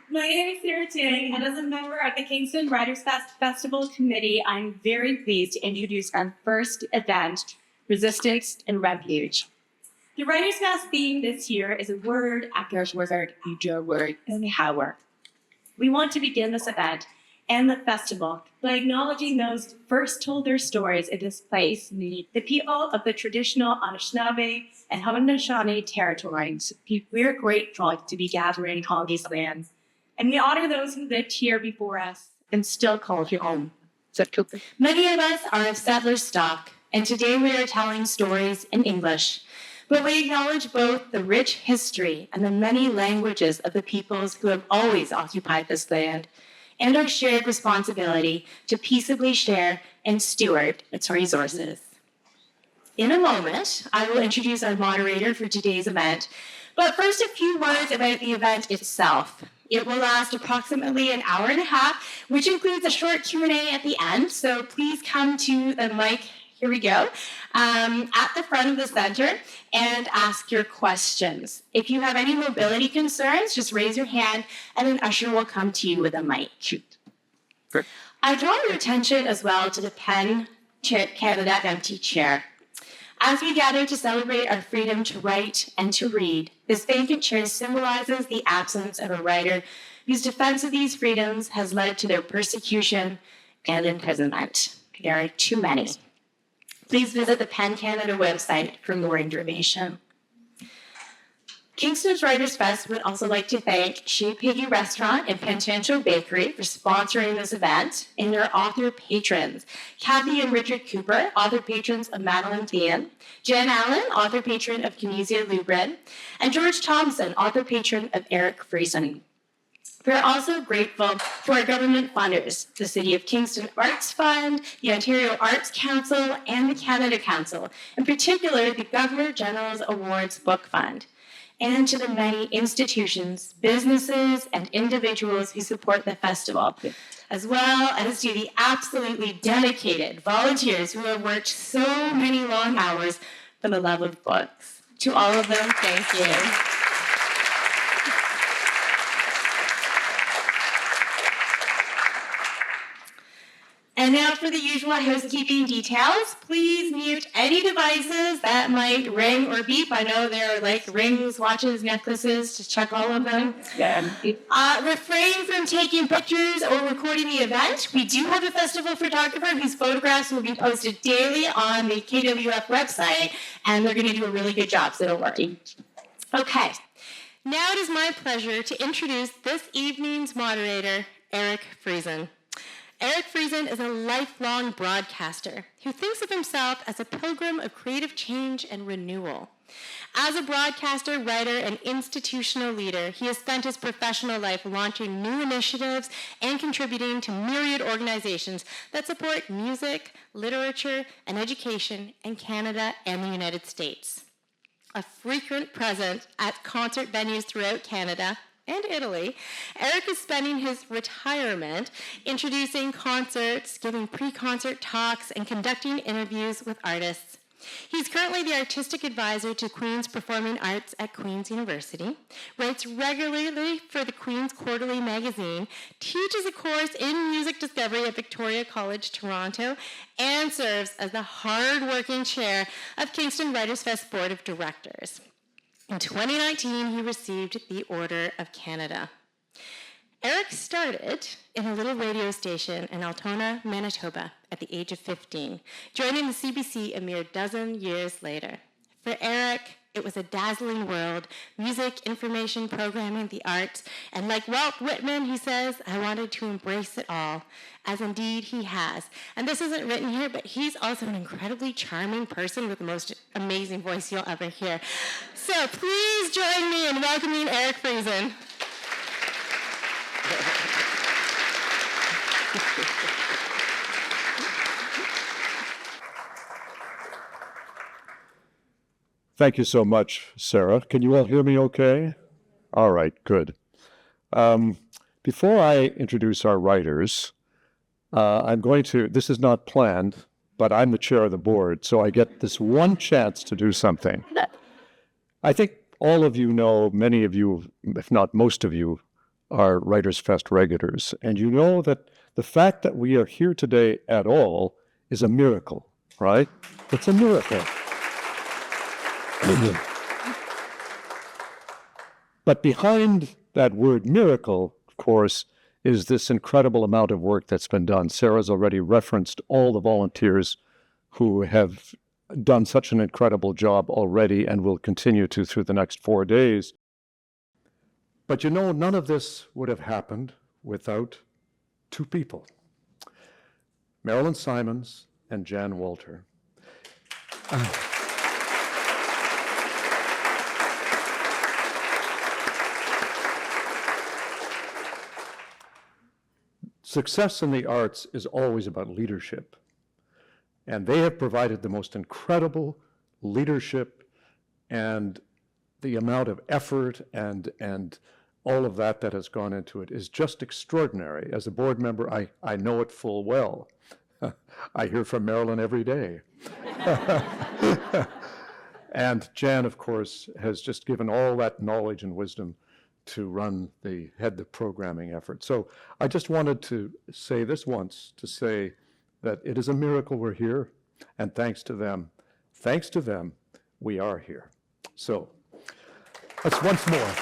My name is Sarah Thien, and as a member of the Kingston Writers Festival Committee, I'm very pleased to introduce our first event, Resistance and Refuge. The Writers Fest theme this year is a word after word after word, and power. We want to begin this event and the festival by acknowledging those who first told their stories in this place, the people of the traditional Anishinaabe and Haudenosaunee territories. We're grateful to be gathering on these lands, and we honor those who lived here before us and still call it home. Many of us are of settler stock, and today we are telling stories in English. But we acknowledge both the rich history and the many languages of the peoples who have always occupied this land, and our shared responsibility to peaceably share and steward its resources. In a moment, I will introduce our moderator for today's event, but first a few words about the event itself. It will last approximately an hour and a half, which includes a short Q&A at the end, so please come to the mic. Here we go, at the front of the center and ask your questions. If you have any mobility concerns, just raise your hand and an usher will come to you with a mic. I draw your attention as well to the Pen Canada empty chair. As we gather to celebrate our freedom to write and to read, this vacant chair symbolizes the absence of a writer whose defense of these freedoms has led to their persecution and imprisonment. There are too many. Please visit the Pen Canada website for more information. Kingston's Writers Fest would also like to thank Chez Piggy Restaurant and Pentancho Bakery for sponsoring this event, and their author patrons, Kathy and Richard Cooper, author patrons of Madeleine Thien, Jen Allen, author patron of Canisia Lubrin, and George Thompson, author patron of Eric Friesen. We're also grateful to our government funders, the City of Kingston Arts Fund, the Ontario Arts Council, and the Canada Council, in particular the Governor-General's Awards Book Fund, and to the many institutions, businesses, and individuals who support the festival, as well as to the absolutely dedicated volunteers who have worked so many long hours for the love of books. To all of them, thank you. And now for the usual housekeeping details. Please mute any devices that might ring or beep. I know there are like rings, watches, necklaces. Just check all of them. Refrain from taking pictures or recording the event. We do have a festival photographer whose photographs will be posted daily on the KWF website, and they're going to do a really good job, so don't worry. Okay. Now it is my pleasure to introduce this evening's moderator, Eric Friesen. Eric Friesen is a lifelong broadcaster who thinks of himself as a pilgrim of creative change and renewal. As a broadcaster, writer, and institutional leader, he has spent his professional life launching new initiatives and contributing to myriad organizations that support music, literature, and education in Canada and the United States. A frequent presence at concert venues throughout Canada and Italy, Eric is spending his retirement introducing concerts, giving pre-concert talks, and conducting interviews with artists. He's currently the artistic advisor to Queen's Performing Arts at Queen's University, writes regularly for the Queen's Quarterly magazine, teaches a course in music discovery at Victoria College, Toronto, and serves as the hard-working chair of Kingston Writers Fest Board of Directors. In 2019, he received the Order of Canada. Eric started in a little radio station in Altona, Manitoba at the age of 15, joining the CBC a mere dozen years later. For Eric, it was a dazzling world, music, information, programming, the arts, and like Walt Whitman, he says, I wanted to embrace it all, as indeed he has. And this isn't written here, but he's also an incredibly charming person with the most amazing voice you'll ever hear. So please join me in welcoming Eric Friesen. Thank you so much, Sarah. Can you all hear me okay? All right, good. Before I introduce our writers, this is not planned, but I'm the chair of the board, so I get this one chance to do something. I think all of you know, many of you, if not most of you, are Writers Fest regulars, and you know that the fact that we are here today at all is a miracle, right? It's a miracle. But behind that word miracle, of course, is this incredible amount of work that's been done. Sarah's already referenced all the volunteers who have done such an incredible job already and will continue to through the next 4 days. But you know, none of this would have happened without two people, Marilyn Simons and Jan Walter. Success in the arts is always about leadership, and they have provided the most incredible leadership, and the amount of effort and all of that has gone into it is just extraordinary. As a board member, I know it full well. I hear from Marilyn every day. And Jan, of course, has just given all that knowledge and wisdom to head the programming effort. So I just wanted to say this once, to say that it is a miracle we're here, and thanks to them, we are here. So let's once more.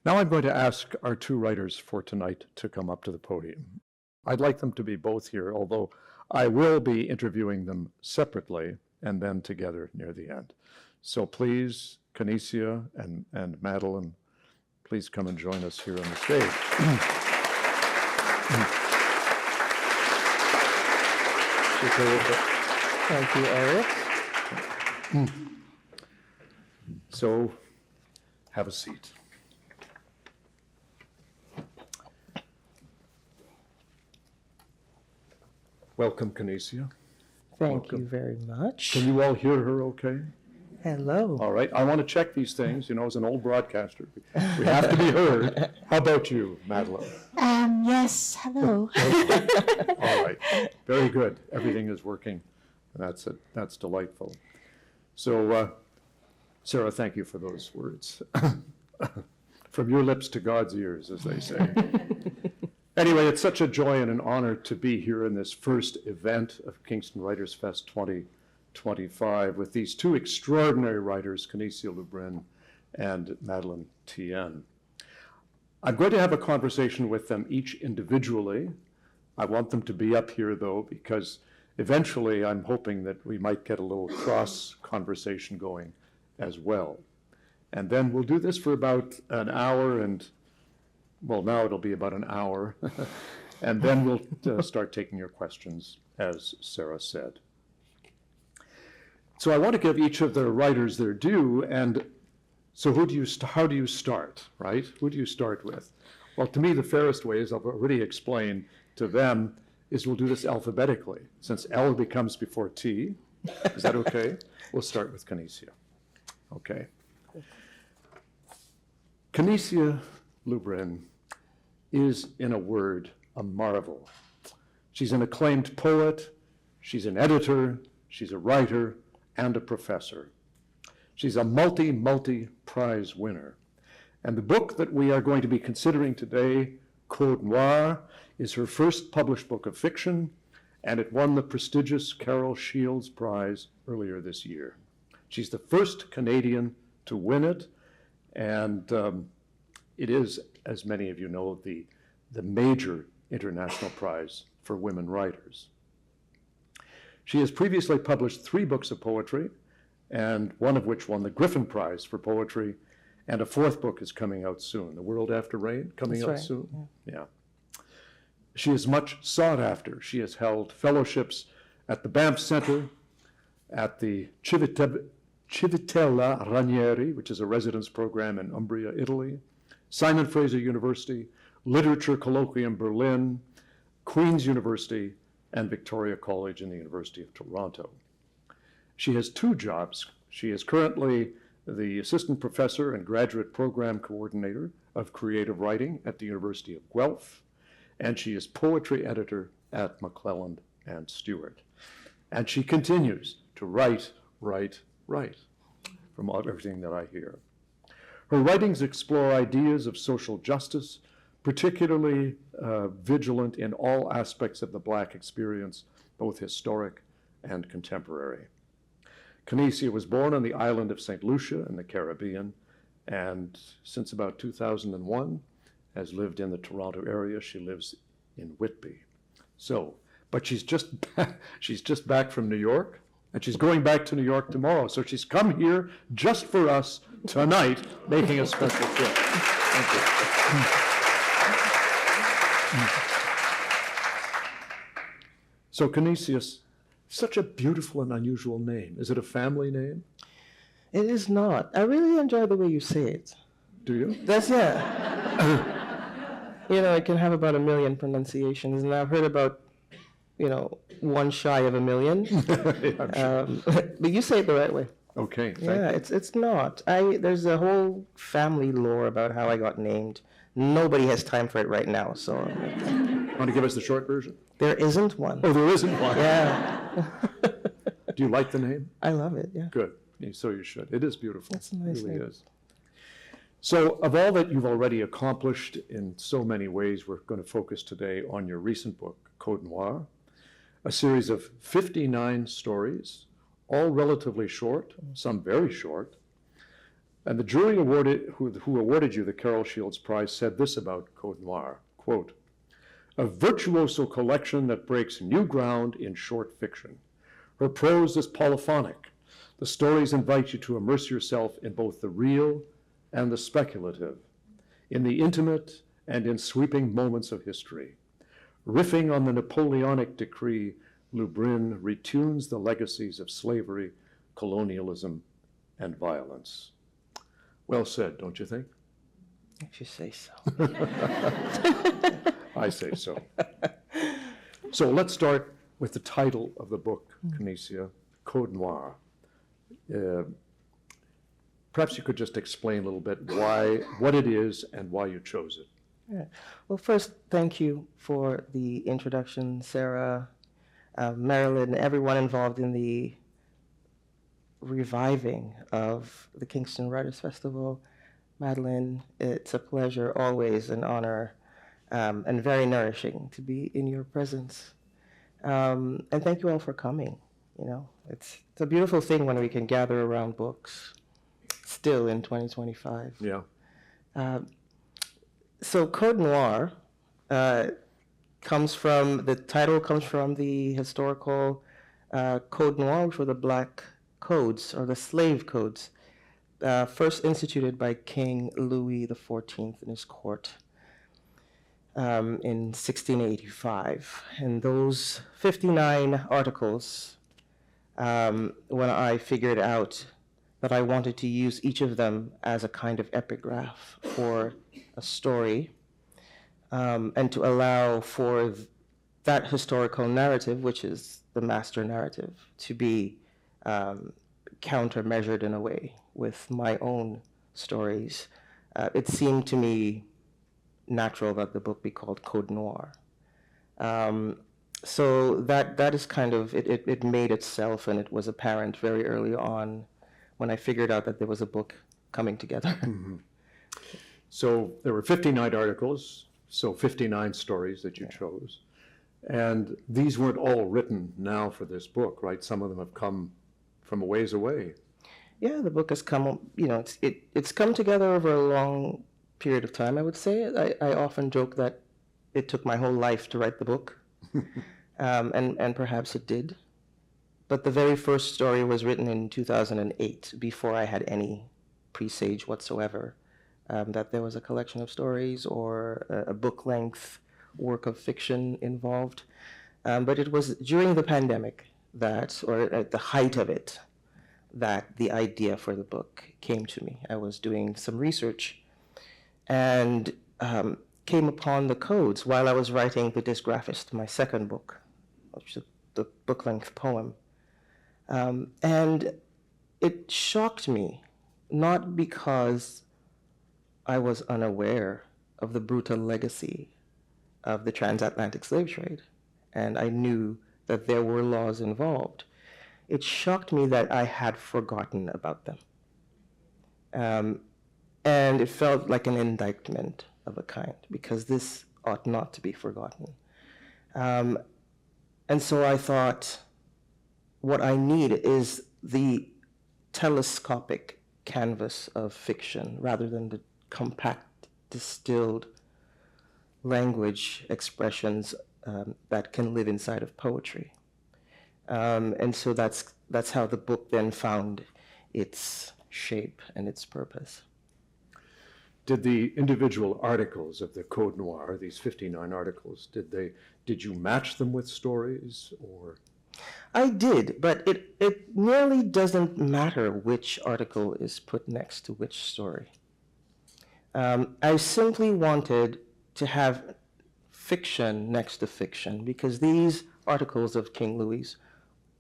Now I'm going to ask our two writers for tonight to come up to the podium. I'd like them to be both here, although I will be interviewing them separately and then together near the end. So please, Canisia and Madeleine, please come and join us here on the stage. Thank you, Eric. So, have a seat. Welcome, Canisia. Thank you very much. Can you all hear her okay? Hello. All right, I want to check these things, as an old broadcaster. We have to be heard. How about you, Madeleine? Yes, hello. All right, very good. Everything is working. That's delightful. So, Sarah, thank you for those words. From your lips to God's ears, as they say. Anyway, it's such a joy and an honor to be here in this first event of Kingston Writers Fest 2025 with these two extraordinary writers, Canisia Lubrin and Madeleine Thien. I'm going to have a conversation with them each individually. I want them to be up here, though, because eventually I'm hoping that we might get a little cross conversation going as well. And then we'll do this for about an hour, and well, now it'll be about an hour. And then we'll start taking your questions, as Sarah said. So I want to give each of the writers their due, and so how do you start, right? Who do you start with? Well, to me, the fairest way, as I've already explained to them, is we'll do this alphabetically. Since L becomes before T, is that okay? We'll start with Canisia. Okay. Canisia Lubrin is, in a word, a marvel. She's an acclaimed poet, she's an editor, she's a writer, and a professor. She's a multi-prize winner. And the book that we are going to be considering today, Code Noir, is her first published book of fiction, and it won the prestigious Carol Shields Prize earlier this year. She's the first Canadian to win it, and it is, as many of you know, the major international prize for women writers. She has previously published 3 books of poetry, and one of which won the Griffin Prize for poetry, and a 4th book is coming out soon, The World After Rain, coming out soon. Yeah. She is much sought after. She has held fellowships at the Banff Center, at the Civitella Ranieri, which is a residence program in Umbria, Italy, Simon Fraser University, Literature Colloquium Berlin, Queen's University, and Victoria College in the University of Toronto. She has 2 jobs. She is currently the assistant professor and graduate program coordinator of creative writing at the University of Guelph, and she is poetry editor at McClelland and Stewart. And she continues to write from everything that I hear. Her writings explore ideas of social justice, particularly vigilant in all aspects of the Black experience, both historic and contemporary. Canisia was born on the island of St. Lucia in the Caribbean, and since about 2001 has lived in the Toronto area. She lives in Whitby. But she's just back from New York, and she's going back to New York tomorrow. So she's come here just for us tonight, making a special trip. Thank you. So Canisius, such a beautiful and unusual name. Is it a family name? It is not. I really enjoy the way you say it. Do you? That's, yeah. It can have about 1 million pronunciations, and I've heard about, one shy of 1 million. Yeah, I'm sure. But you say it the right way. Okay, thank Yeah, you. it's not. There's a whole family lore about how I got named. Nobody has time for it right now, so Want to give us the short version? there isn't one. Oh, there isn't one. Yeah, Do you like the name? I love it. Yeah. Good. So you should. It is beautiful. That's a nice It really name. is. So of all that you've already accomplished in so many ways, we're going to focus today on your recent book, Code Noir, a series of 59 stories, all relatively short, some very short. And the jury who awarded you the Carol Shields Prize said this about Code Noir, quote, "A virtuoso collection that breaks new ground in short fiction. Her prose is polyphonic. The stories invite you to immerse yourself in both the real and the speculative, in the intimate and in sweeping moments of history. Riffing on the Napoleonic decree, Lubrin retunes the legacies of slavery, colonialism, and violence." Well said, don't you think? If you say so. I say so. So let's start with the title of the book, Canisia, Code Noir. Perhaps you could just explain a little bit what it is and why you chose it. Yeah. Well, first, thank you for the introduction, Sarah, Marilyn, everyone involved in the reviving of the Kingston Writers Festival. Madeleine, it's a pleasure, always an honor, and very nourishing to be in your presence. And thank you all for coming. It's a beautiful thing when we can gather around books, still in 2025. Yeah. So Code Noir the title comes from the historical Code Noir, which were the black codes, or the slave codes, first instituted by King Louis XIV in his court in 1685. And those 59 articles, when I figured out that I wanted to use each of them as a kind of epigraph for a story, and to allow for that historical narrative, which is the master narrative, to be countermeasured in a way with my own stories. It seemed to me natural that the book be called Code Noir. So that is kind of, it made itself, and it was apparent very early on when I figured out that there was a book coming together. Mm-hmm. So there were 59 articles, so 59 stories that you chose. And these weren't all written now for this book, right? Some of them have come from a ways away. Yeah, the book has come, it's come together over a long period of time, I would say. I often joke that it took my whole life to write the book, and perhaps it did. But the very first story was written in 2008, before I had any presage whatsoever that there was a collection of stories or a book-length work of fiction involved. But it was during the pandemic or at the height of it, that the idea for the book came to me. I was doing some research and came upon the codes while I was writing The Dysgraphist, my second book, which is the book-length poem. And it shocked me, not because I was unaware of the brutal legacy of the transatlantic slave trade, and I knew that there were laws involved, it shocked me that I had forgotten about them. And it felt like an indictment of a kind, because this ought not to be forgotten. And so I thought, what I need is the telescopic canvas of fiction rather than the compact, distilled language expressions that can live inside of poetry. And so that's how the book then found its shape and its purpose. Did the individual articles of the Code Noir, these 59 articles, did you match them with stories, or? I did, but it nearly doesn't matter which article is put next to which story. I simply wanted to have fiction next to fiction, because these articles of King Louis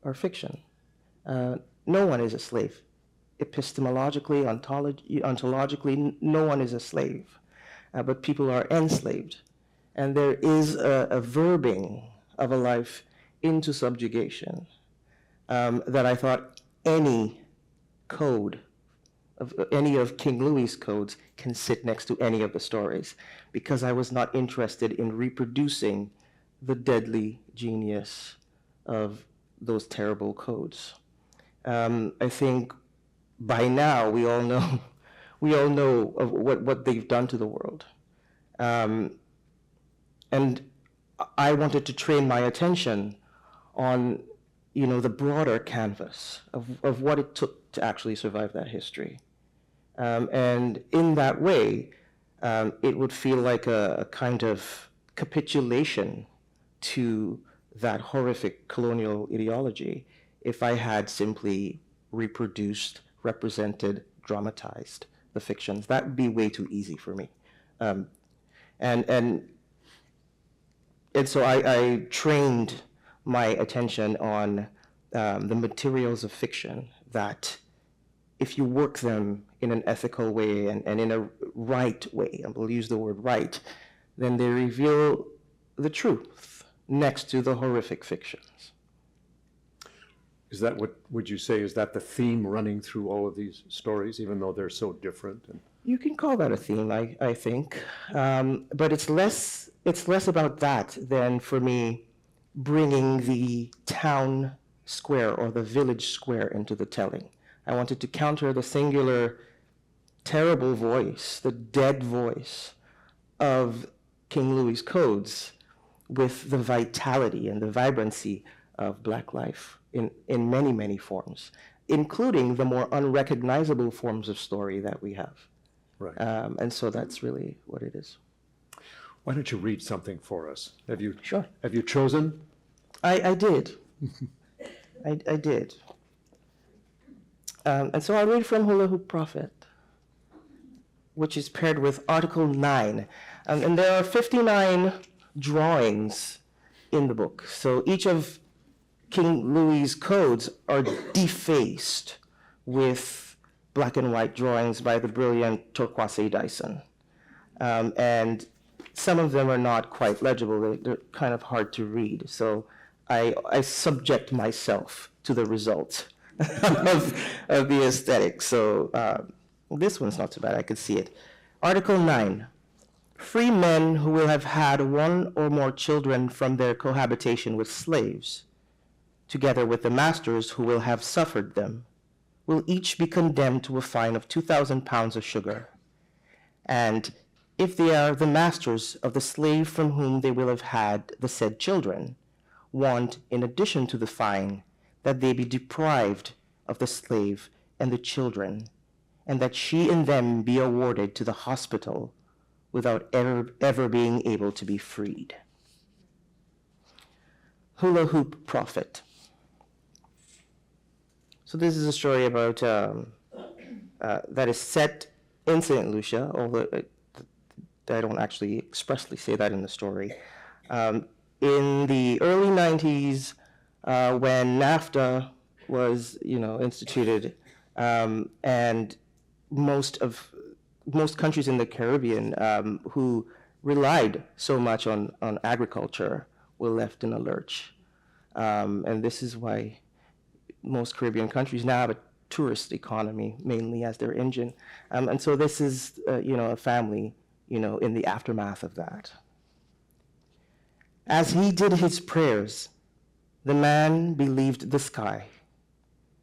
are fiction. No one is a slave. Epistemologically, ontologically, no one is a slave, but people are enslaved. And there is a verbing of a life into subjugation that I thought any code, of any of King Louis's codes, can sit next to any of the stories, because I was not interested in reproducing the deadly genius of those terrible codes. I think by now we all know of what they've done to the world. And I wanted to train my attention on, the broader canvas of what it took to actually survive that history. And in that way, it would feel like a kind of capitulation to that horrific colonial ideology if I had simply reproduced, represented, dramatized the fictions. That would be way too easy for me. And so I trained my attention on the materials of fiction that, if you work them in an ethical way and in a right way, and we'll use the word right, then they reveal the truth next to the horrific fictions. Is that what, would you say, is that the theme running through all of these stories, even though they're so different? You can call that a theme, I think. But it's less about that than, for me, bringing the town square or the village square into the telling. I wanted to counter the singular, terrible voice, the dead voice of King Louis's codes, with the vitality and the vibrancy of Black life in many, many forms, including the more unrecognizable forms of story that we have. Right. And so that's really what it is. Why don't you read something for us? Sure. Have you chosen? I did. I did. And so I'll read from Hula Hoop Prophet, which is paired with Article 9. And there are 59 drawings in the book. So each of King Louis's codes are defaced with black and white drawings by the brilliant Torquace Dyson. And some of them are not quite legible. They're kind of hard to read. So I subject myself to the result of the aesthetic. So this one's not too bad. I could see it. Article 9. Free men who will have had one or more children from their cohabitation with slaves, together with the masters who will have suffered them, will each be condemned to a fine of 2,000 pounds of sugar. And if they are the masters of the slave from whom they will have had the said children, want, in addition to the fine, that they be deprived of the slave and the children, and that she and them be awarded to the hospital without ever being able to be freed. Hula Hoop Prophet. So this is a story about that is set in St. Lucia, although I don't actually expressly say that in the story. In the early 90s, when NAFTA was, instituted, and most countries in the Caribbean who relied so much on agriculture were left in a lurch. And this is why most Caribbean countries now have a tourist economy mainly as their engine. And so this is, a family, in the aftermath of that. As he did his prayers, the man believed the sky.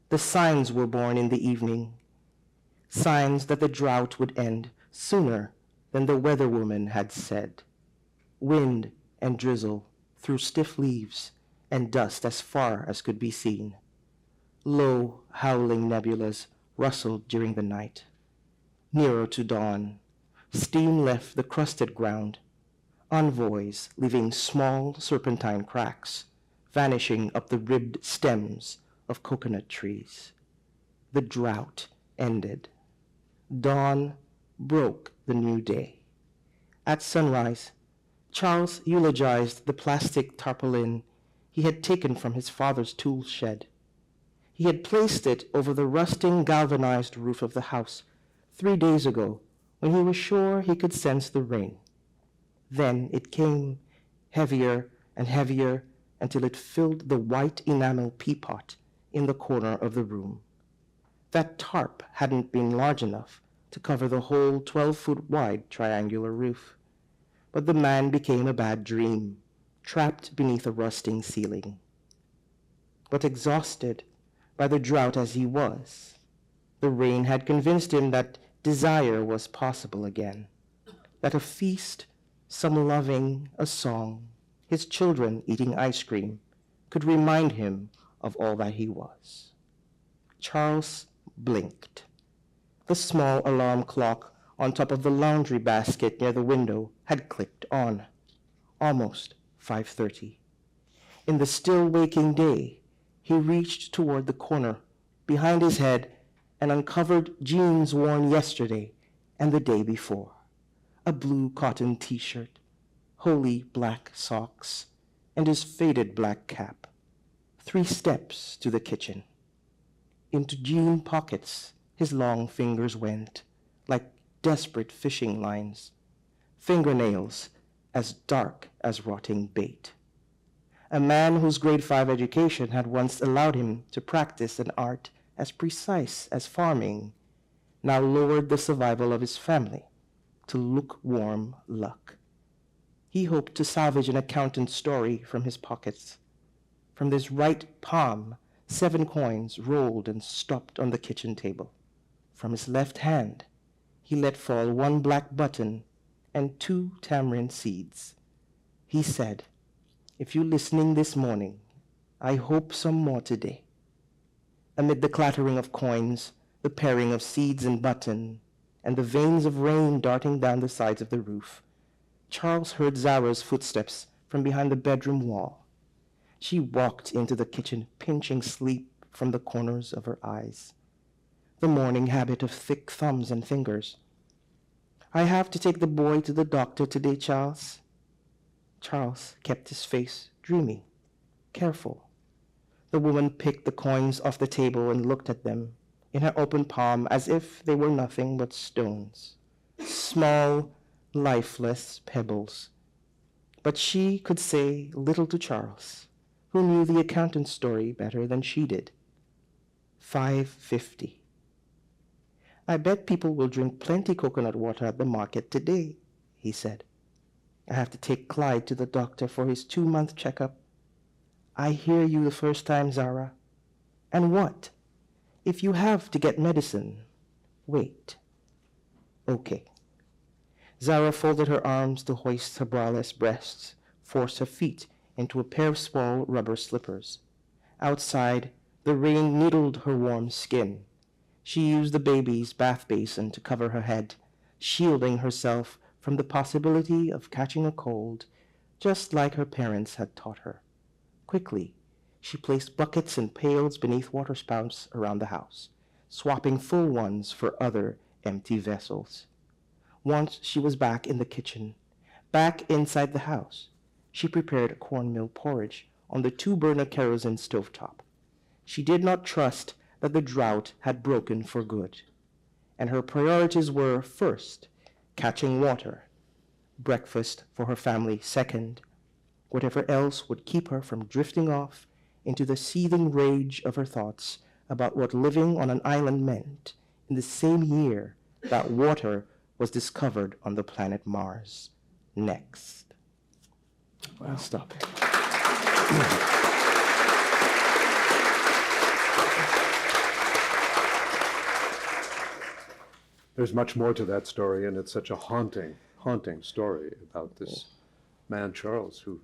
The signs were born in the evening, signs that the drought would end sooner than the weather woman had said. Wind and drizzle through stiff leaves and dust as far as could be seen. Low, howling nebulas rustled during the night. Nearer to dawn, steam left the crusted ground, envoys leaving small serpentine cracks, vanishing up the ribbed stems of coconut trees. The drought ended. Dawn broke the new day. At sunrise, Charles eulogized the plastic tarpaulin he had taken from his father's tool shed. He had placed it over the rusting galvanized roof of the house 3 days ago when he was sure he could sense the rain. Then it came, heavier and heavier, until it filled the white enamel teapot in the corner of the room. That tarp hadn't been large enough to cover the whole 12-foot wide triangular roof. But the man became a bad dream, trapped beneath a rusting ceiling. But exhausted by the drought as he was, the rain had convinced him that desire was possible again, that a feast, some loving, a song, his children eating ice cream, could remind him of all that he was. Charles blinked. The small alarm clock on top of the laundry basket near the window had clicked on. Almost 5:30. In the still waking day, he reached toward the corner behind his head and uncovered jeans worn yesterday and the day before, a blue cotton t-shirt, holey black socks, and his faded black cap. 3 steps to the kitchen. Into jean pockets his long fingers went, like desperate fishing lines, fingernails as dark as rotting bait. A man whose grade 5 education had once allowed him to practice an art as precise as farming, now lowered the survival of his family to lukewarm luck. He hoped to salvage an accountant's story from his pockets. From his right palm, 7 coins rolled and stopped on the kitchen table. From his left hand, he let fall 1 black button and 2 tamarind seeds. He said, "If you're listening this morning, I hope some more today." Amid the clattering of coins, the paring of seeds and button, and the veins of rain darting down the sides of the roof, Charles heard Zara's footsteps from behind the bedroom wall. She walked into the kitchen, pinching sleep from the corners of her eyes. The morning habit of thick thumbs and fingers. "I have to take the boy to the doctor today, Charles." Charles kept his face dreamy, careful. The woman picked the coins off the table and looked at them in her open palm as if they were nothing but stones, small, lifeless pebbles. But she could say little to Charles, who knew the accountant's story better than she did. 5.50. "I bet people will drink plenty coconut water at the market today," he said. "I have to take Clyde to the doctor for his 2-month checkup." "I hear you the first time, Zara. And what? If you have to get medicine, wait." "Okay." Zara folded her arms to hoist her braless breasts, forced her feet into a pair of small rubber slippers. Outside, the rain needled her warm skin. She used the baby's bath basin to cover her head, shielding herself from the possibility of catching a cold, just like her parents had taught her. Quickly, she placed buckets and pails beneath waterspouts around the house, swapping full ones for other empty vessels. Once she was back in the kitchen, back inside the house, she prepared cornmeal porridge on the 2-burner kerosene stovetop. She did not trust that the drought had broken for good, and her priorities were, first, catching water, breakfast for her family second, whatever else would keep her from drifting off into the seething rage of her thoughts about what living on an island meant in the same year that water was discovered on the planet Mars. Next. I'll stop. There's much more to that story, and it's such a haunting story about this man, Charles, who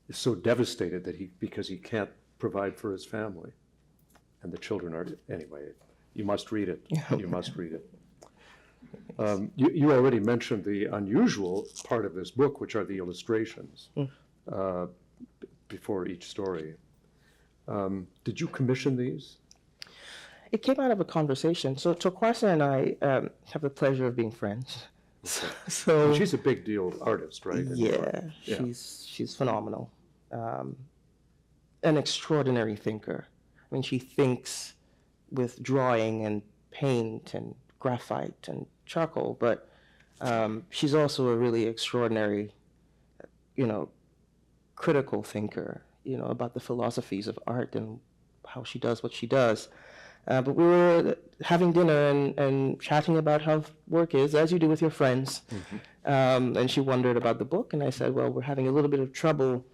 is so devastated that because he can't provide for his family. And the children are, anyway, you must read it. You must read it. You already mentioned the unusual part of this book, which are the illustrations before each story. Did you commission these? It came out of a conversation. So Kwasi and I have the pleasure of being friends. So And she's a big deal artist, right? in New York. Yeah, she's phenomenal. An extraordinary thinker. I mean, she thinks with drawing and paint and graphite and charcoal, but she's also a really extraordinary, critical thinker, about the philosophies of art and how she does what she does. But we were having dinner and chatting about how work is, as you do with your friends. And she wondered about the book, and I said, well, we're having a little bit of trouble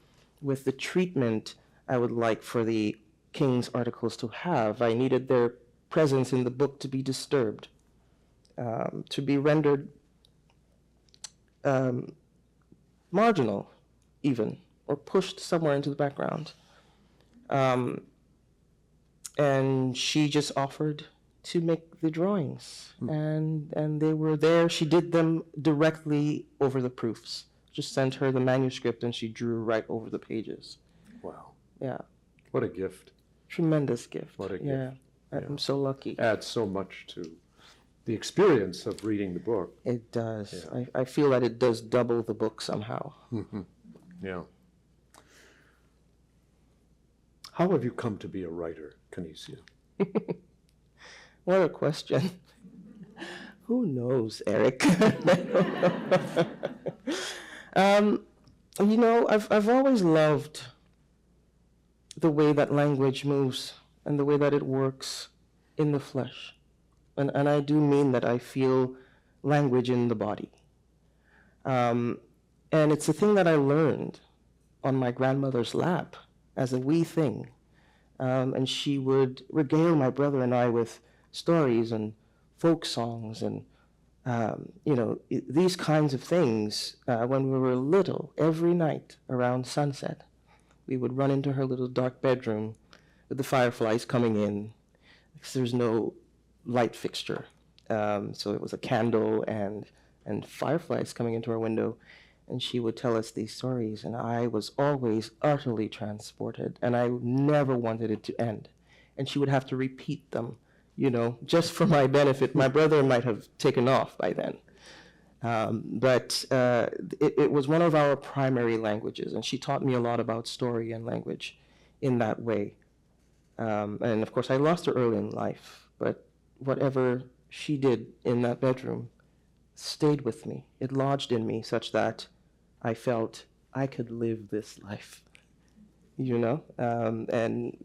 with the treatment I would like for the King's articles to have. I needed their presence in the book to be disturbed, to be rendered marginal, even, or pushed somewhere into the background. And she just offered to make the drawings, and they were there. She did them directly over the proofs. Just sent her the manuscript, and she drew right over the pages. Wow. Yeah. What a gift. Tremendous gift. What a gift. Yeah. I'm so lucky. Adds so much to the experience of reading the book. It does. Yeah. I feel that it does double the book somehow. Yeah. How have you come to be a writer, Canisia? What a question. Who knows, Eric? I've always loved the way that language moves and the way that it works in the flesh. And I do mean that I feel language in the body. And it's a thing that I learned on my grandmother's lap as a wee thing. And she would regale my brother and I with stories and folk songs and, these kinds of things when we were little. Every night around sunset, we would run into her little dark bedroom with the fireflies coming in, because there's no light fixture. So it was a candle and fireflies coming into our window. And she would tell us these stories, and I was always utterly transported, and I never wanted it to end. And she would have to repeat them, just for my benefit. My brother might have taken off by then. But it was one of our primary languages, and she taught me a lot about story and language in that way. And of course, I lost her early in life, but whatever she did in that bedroom stayed with me. It lodged in me such that I felt I could live this life, and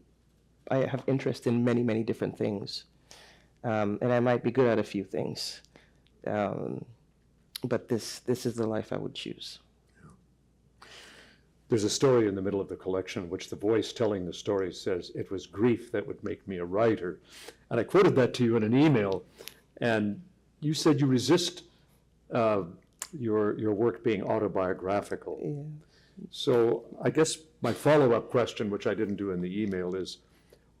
I have interest in many, many different things. And I might be good at a few things, but this is the life I would choose. There's a story in the middle of the collection in which the voice telling the story says, "It was grief that would make me a writer." And I quoted that to you in an email, and you said you resist your work being autobiographical. Yeah. So I guess my follow-up question, which I didn't do in the email, is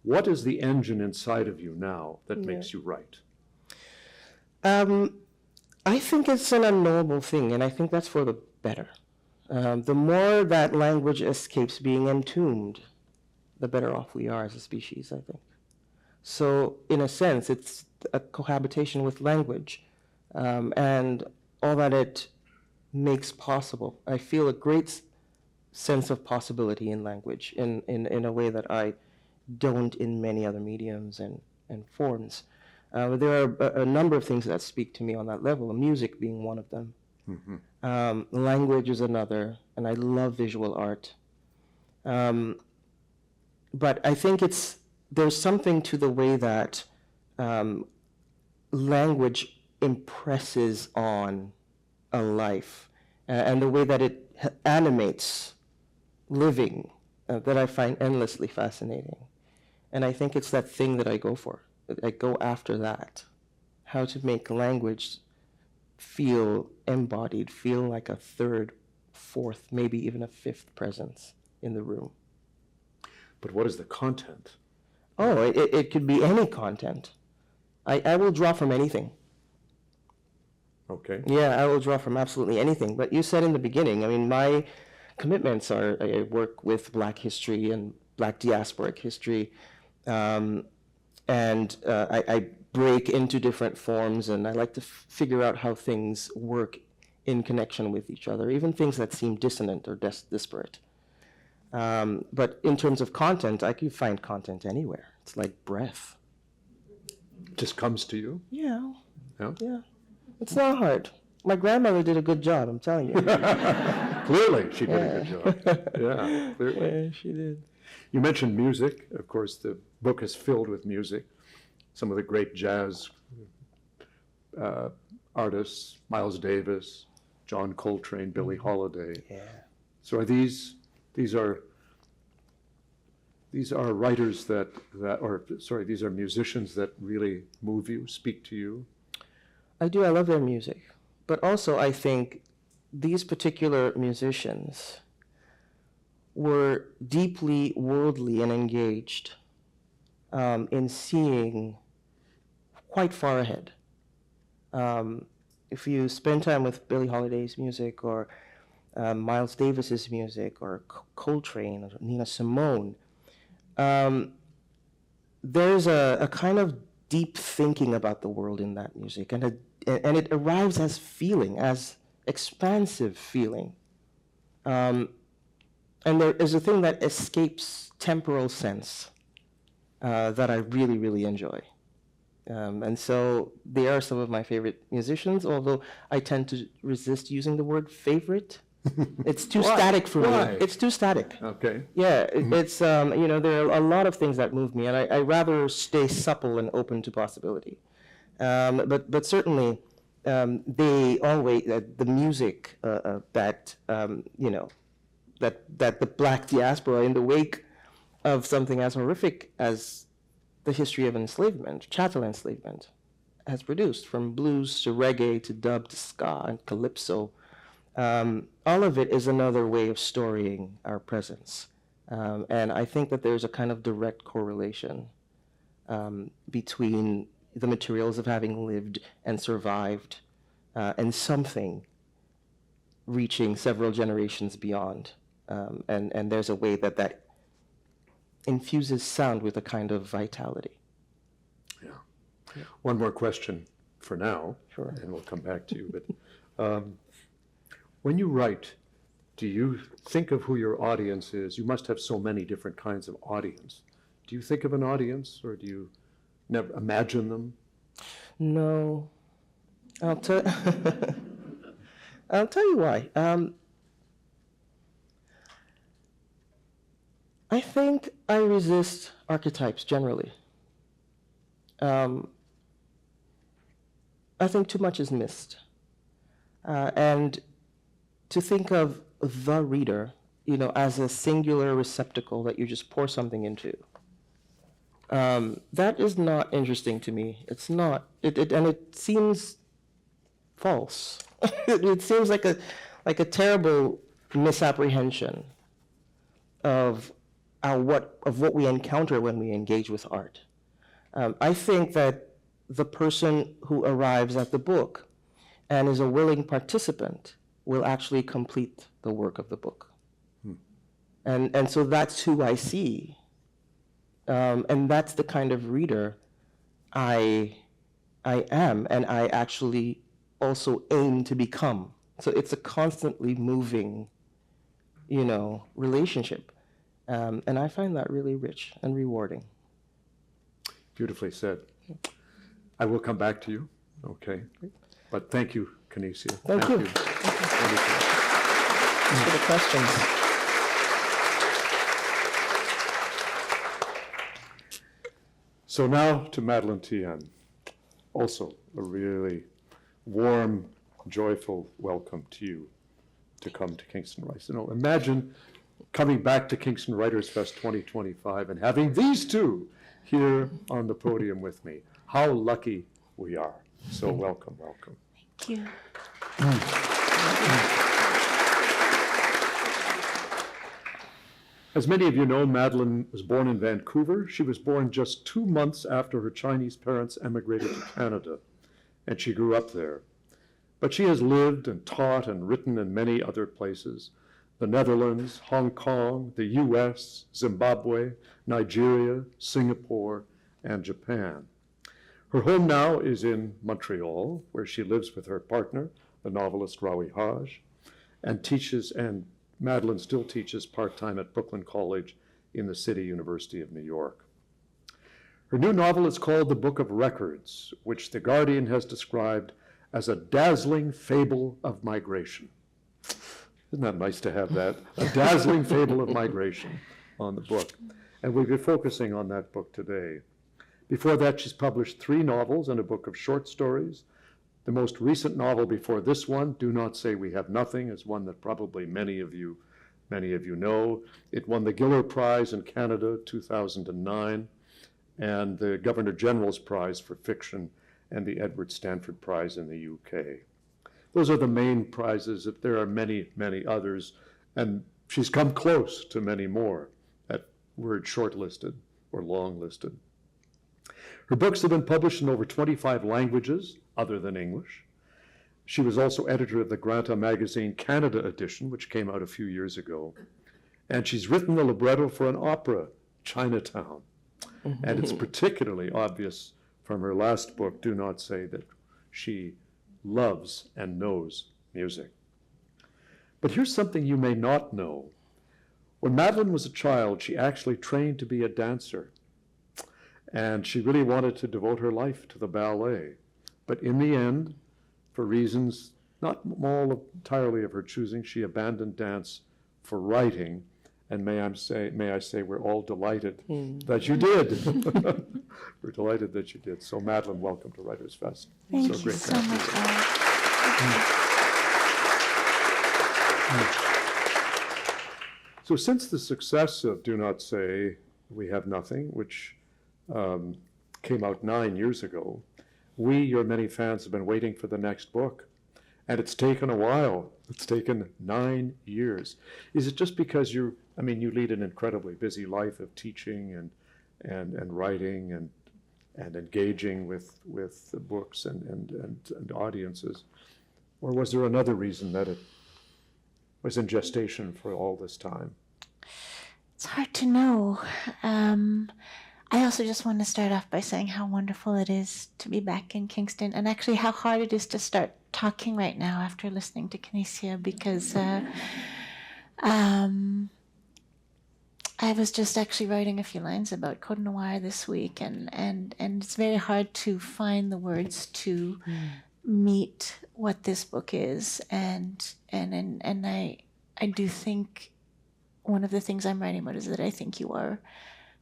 what is the engine inside of you now that makes you write? I think it's an unknowable thing, and I think that's for the better. The more that language escapes being entombed, the better off we are as a species, I think. So in a sense, it's a cohabitation with language, and all that it makes possible. I feel a great sense of possibility in language in a way that I don't in many other mediums and forms. There are a number of things that speak to me on that level, music being one of them. Language is another, and I love visual art. but I think there's something to the way that language impresses on a life and the way that it animates living that I find endlessly fascinating. And I think it's that thing that I go for. I go after that. How to make language feel embodied, feel like a third, fourth, maybe even a fifth presence in the room. But what is the content? Oh, it could be any content. I will draw from anything. Okay. Yeah, I will draw from absolutely anything. But you said in the beginning, I mean, my commitments are I work with Black history and Black diasporic history. I break into different forms, and I like to figure out how things work in connection with each other, even things that seem dissonant or disparate. But in terms of content, I can find content anywhere. It's like breath. Just comes to you? Yeah. Yeah? Yeah. It's not hard. My grandmother did a good job, I'm telling you. Clearly, she did a good job. Yeah, clearly. Yeah, she did. You mentioned music. Of course, the book is filled with music. Some of the great jazz artists, Miles Davis, John Coltrane, Billie Holiday. Yeah. So are these are writers these are musicians that really move you, speak to you? I do. I love their music. But also, I think these particular musicians were deeply worldly and engaged in seeing quite far ahead. If you spend time with Billie Holiday's music or Miles Davis's music or Coltrane or Nina Simone, there's a kind of deep thinking about the world in that music, and it arrives as feeling, as expansive feeling. And there is a thing that escapes temporal sense that I really, really enjoy. And so they are some of my favorite musicians, although I tend to resist using the word favorite. It's too static for Why? me. It's too static. Okay. Yeah, it's, there are a lot of things that move me, and I rather stay supple and open to possibility. But certainly, they always, the music that the Black diaspora, in the wake of something as horrific as the history of enslavement, chattel enslavement, has produced, from blues to reggae to dub to ska and calypso. All of it is another way of storying our presence. And I think that there's a kind of direct correlation between the materials of having lived and survived and something reaching several generations beyond. And there's a way that infuses sound with a kind of vitality. Yeah. One more question for now, Sure. and we'll come back to you. But when you write, do you think of who your audience is? You must have so many different kinds of audience. Do you think of an audience, or do you never imagine them? No. I'll tell you why. I think I resist archetypes generally. I think too much is missed. And to think of the reader, as a singular receptacle that you just pour something into, that is not interesting to me. It's not. And it seems false. It seems like a terrible misapprehension of what we encounter when we engage with art. I think that the person who arrives at the book and is a willing participant will actually complete the work of the book. And so that's who I see. And that's the kind of reader I am, and I actually also aim to become. So it's a constantly moving, relationship. And I find that really rich and rewarding. Beautifully said. I will come back to you. Okay. But thank you, Canisia. Thank you. Wonderful. Thanks for the questions. So now to Madeleine Thien. Also a really warm, joyful welcome to you to come to Kingston Writers. You know, imagine coming back to Kingston Writers Fest 2025 and having these two here on the podium with me. How lucky we are. So welcome, welcome. Thank you. As many of you know, Madeleine was born in Vancouver. She was born just 2 months after her Chinese parents emigrated to Canada, and she grew up there. But she has lived and taught and written in many other places: the Netherlands, Hong Kong, the US, Zimbabwe, Nigeria, Singapore, and Japan. Her home now is in Montreal, where she lives with her partner, the novelist Rawi Haj, and Madeleine still teaches part-time at Brooklyn College in the City University of New York. Her new novel is called The Book of Records, which The Guardian has described as a dazzling fable of migration. Isn't that nice to have that? A dazzling fable of migration on the book. And we'll be focusing on that book today. Before that, she's published 3 novels and a book of short stories. The most recent novel before this one, Do Not Say We Have Nothing, is one that probably many of you know. It won the Giller Prize in Canada 2009 and the Governor General's Prize for Fiction and the Edward Stanford Prize in the UK. Those are the main prizes. There are many, many others, and she's come close to many more that were shortlisted or long-listed. Her books have been published in over 25 languages other than English. She was also editor of the Granta magazine Canada edition, which came out a few years ago. And she's written the libretto for an opera, Chinatown. And it's particularly obvious from her last book, Do Not Say, that she loves and knows music. But here's something you may not know. When Madeleine was a child, she actually trained to be a dancer. And she really wanted to devote her life to the ballet. But in the end, for reasons not all entirely of her choosing, she abandoned dance for writing. And may I say, we're all delighted that you did. We're delighted that you did. So Madeleine, welcome to Writers Fest. Thank you so much, Alex. So since the success of Do Not Say We Have Nothing, which came out 9 years ago, we, your many fans, have been waiting for the next book. And it's taken a while. It's taken 9 years. Is it just because you lead an incredibly busy life of teaching and writing and engaging with the books and audiences? Or was there another reason that it was in gestation for all this time? It's hard to know. I also just want to start off by saying how wonderful it is to be back in Kingston, and actually how hard it is to start talking right now after listening to Canisia, because I was just actually writing a few lines about Code Noir this week, and it's very hard to find the words to meet what this book is, and I do think one of the things I'm writing about is that I think you are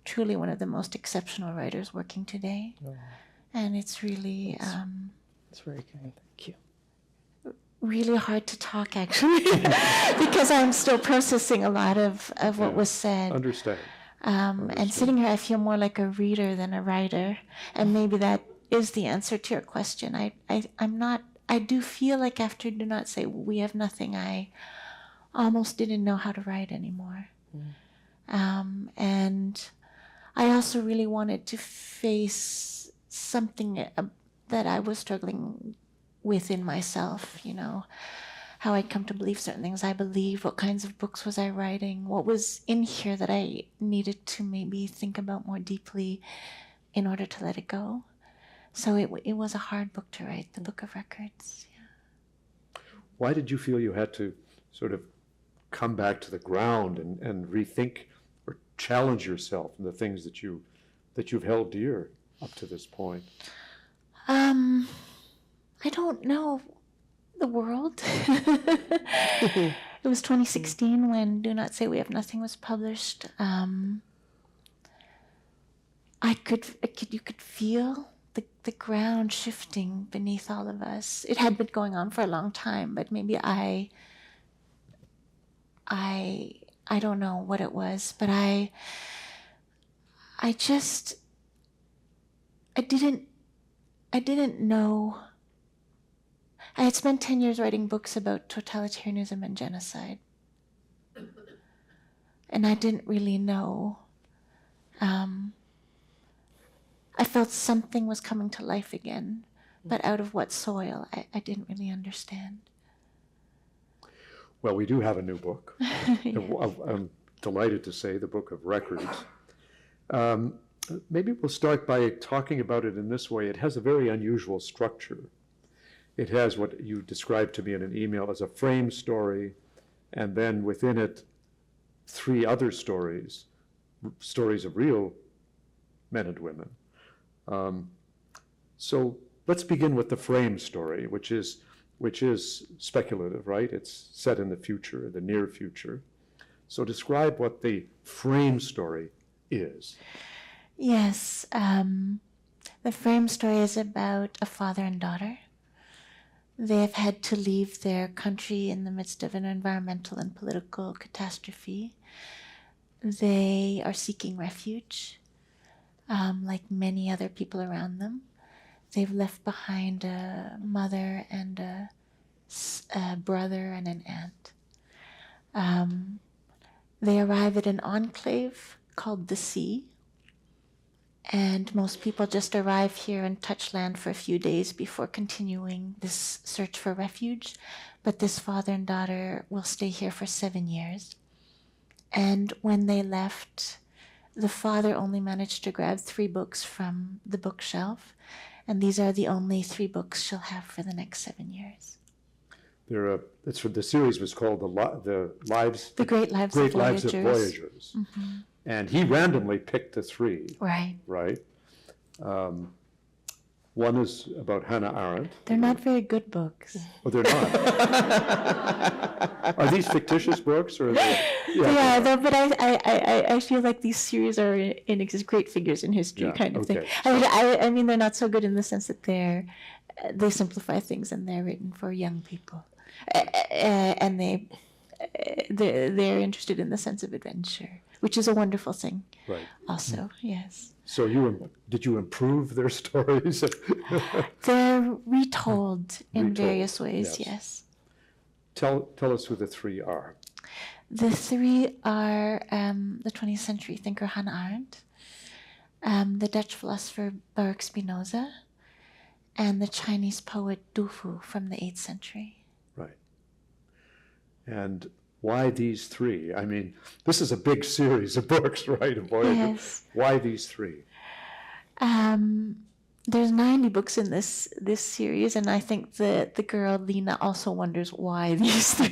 truly one of the most exceptional writers working today. Oh. And it's really It's very kind. Thank you. really hard to talk, actually, because I'm still processing a lot of what was said. Understand. And sitting here, I feel more like a reader than a writer, and maybe that is the answer to your question. I do feel like after Do Not Say We Have Nothing, I almost didn't know how to write anymore. And I also really wanted to face something that I was struggling with in myself, how I'd come to believe certain things I believe, what kinds of books was I writing, what was in here that I needed to maybe think about more deeply in order to let it go. So it was a hard book to write, The Book of Records. Yeah. Why did you feel you had to sort of come back to the ground and rethink or challenge yourself in the things that you've held dear up to this point? I don't know. The world. It was 2016 when Do Not Say We Have Nothing was published. you could feel the ground shifting beneath all of us. It had been going on for a long time, but maybe I don't know what it was, but I didn't know. I had spent 10 years writing books about totalitarianism and genocide. And I didn't really know. I felt something was coming to life again, but out of what soil, I didn't really understand. Well, we do have a new book. Yeah. I'm delighted to say, the Book of Records. Maybe we'll start by talking about it in this way. It has a very unusual structure. It has what you described to me in an email as a frame story, and then within it, 3 other stories of real men and women. So let's begin with the frame story, which is speculative, right? It's set in the future, the near future. So describe what the frame story is. Yes, the frame story is about a father and daughter. They have had to leave their country in the midst of an environmental and political catastrophe. They are seeking refuge, like many other people around them. They've left behind a mother and a brother and an aunt. They arrive at an enclave called the Sea, and most people just arrive here and touch land for a few days before continuing this search for refuge. But this father and daughter will stay here for 7 years. And when they left, the father only managed to grab 3 books from the bookshelf, and these are the only 3 books she'll have for the next 7 years. The series was called The Great Lives of Voyagers. Mm-hmm. And he randomly picked the 3. Right. Right. One is about Hannah Arendt. They're not very good books. Oh, they're not. Are these fictitious books, or are they? Yeah, but I feel like these series are in great figures in history, kind of thing. I mean, they're not so good in the sense that they simplify things and they're written for young people, and they're interested in the sense of adventure, which is a wonderful thing. Right. Also, yes. So did you improve their stories? They're retold in various ways. Yes. Tell us who the 3 are. The 3 are the 20th century thinker Hannah Arendt, the Dutch philosopher Baruch Spinoza, and the Chinese poet Du Fu from the 8th century. Right. And why these 3? I mean, this is a big series of books, right? Yes. Why these 3? There's 90 books in this series, and I think the girl Lena also wonders why these 3.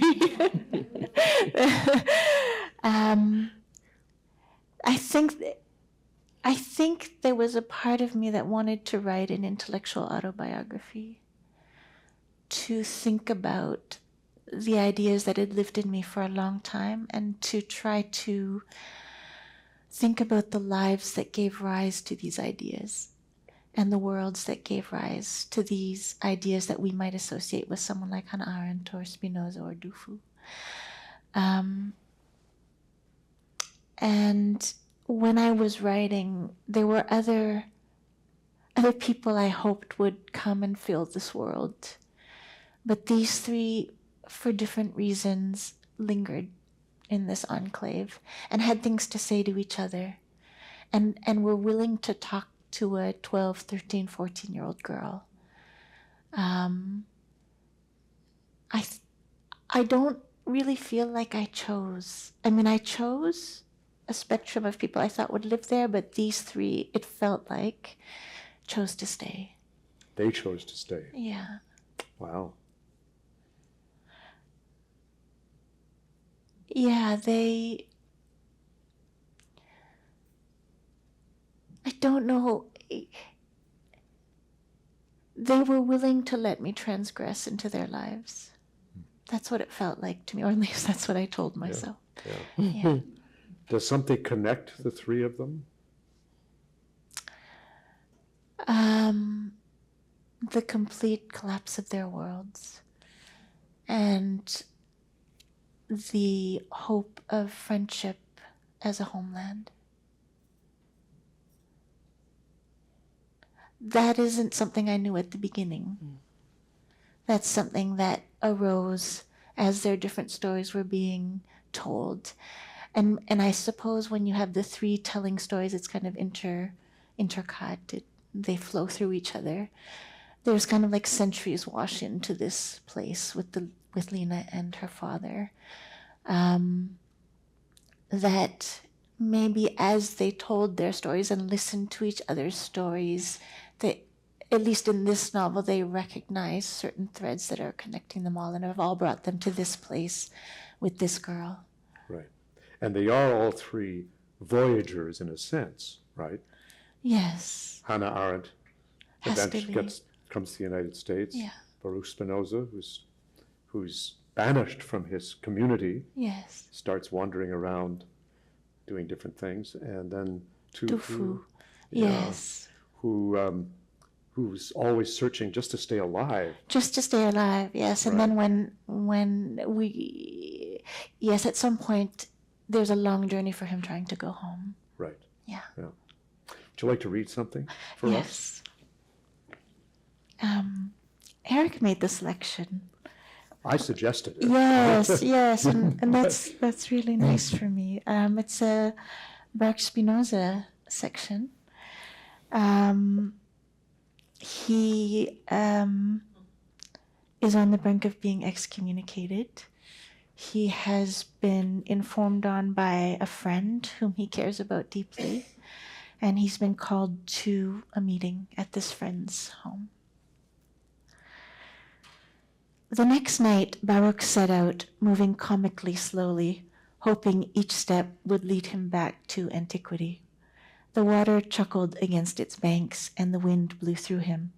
I think there was a part of me that wanted to write an intellectual autobiography, to think about the ideas that had lived in me for a long time, and to try to think about the lives that gave rise to these ideas and the worlds that gave rise to these ideas that we might associate with someone like Hannah Arendt or Spinoza or Du Fu. And when I was writing, there were other people I hoped would come and fill this world. But these 3, for different reasons, lingered in this enclave and had things to say to each other, and were willing to talk to a 12, 13, 14-year-old girl. I don't really feel like I chose. I mean, I chose a spectrum of people I thought would live there, but these 3, it felt like, chose to stay. They chose to stay. Yeah. Wow. Yeah, I don't know. They were willing to let me transgress into their lives. That's what it felt like to me, or at least that's what I told myself. Yeah. Does something connect the 3 of them? The complete collapse of their worlds and the hope of friendship as a homeland. That isn't something I knew at the beginning. That's something that arose as their different stories were being told. And I suppose when you have the three telling stories, it's kind of intercut. They flow through each other. There's kind of like centuries wash into this place with Lena and her father. That maybe as they told their stories and listened to each other's stories, they, at least in this novel, they recognize certain threads that are connecting them all and have all brought them to this place with this girl. Right. And they are all three voyagers in a sense, right? Yes. Hannah Arendt Has to be. comes to the United States. Yeah. Baruch Spinoza, who's banished from his community, Yes. starts wandering around doing different things, and then Du Fu, Fu. Yes. who's always searching just to stay alive. Just to stay alive, yes. And Right. then when we, yes, at some point, there's a long journey for him trying to go home. Right. Yeah. Would you like to read something for us? Yes. Eric made the selection. I suggested it. Yes, yes, and that's really nice for me. It's a Baruch Spinoza section. He is on the brink of being excommunicated. He has been informed on by a friend whom he cares about deeply, and he's been called to a meeting at this friend's home. The next night, Baruch set out, moving comically slowly, hoping each step would lead him back to antiquity. The water chuckled against its banks, and the wind blew through him.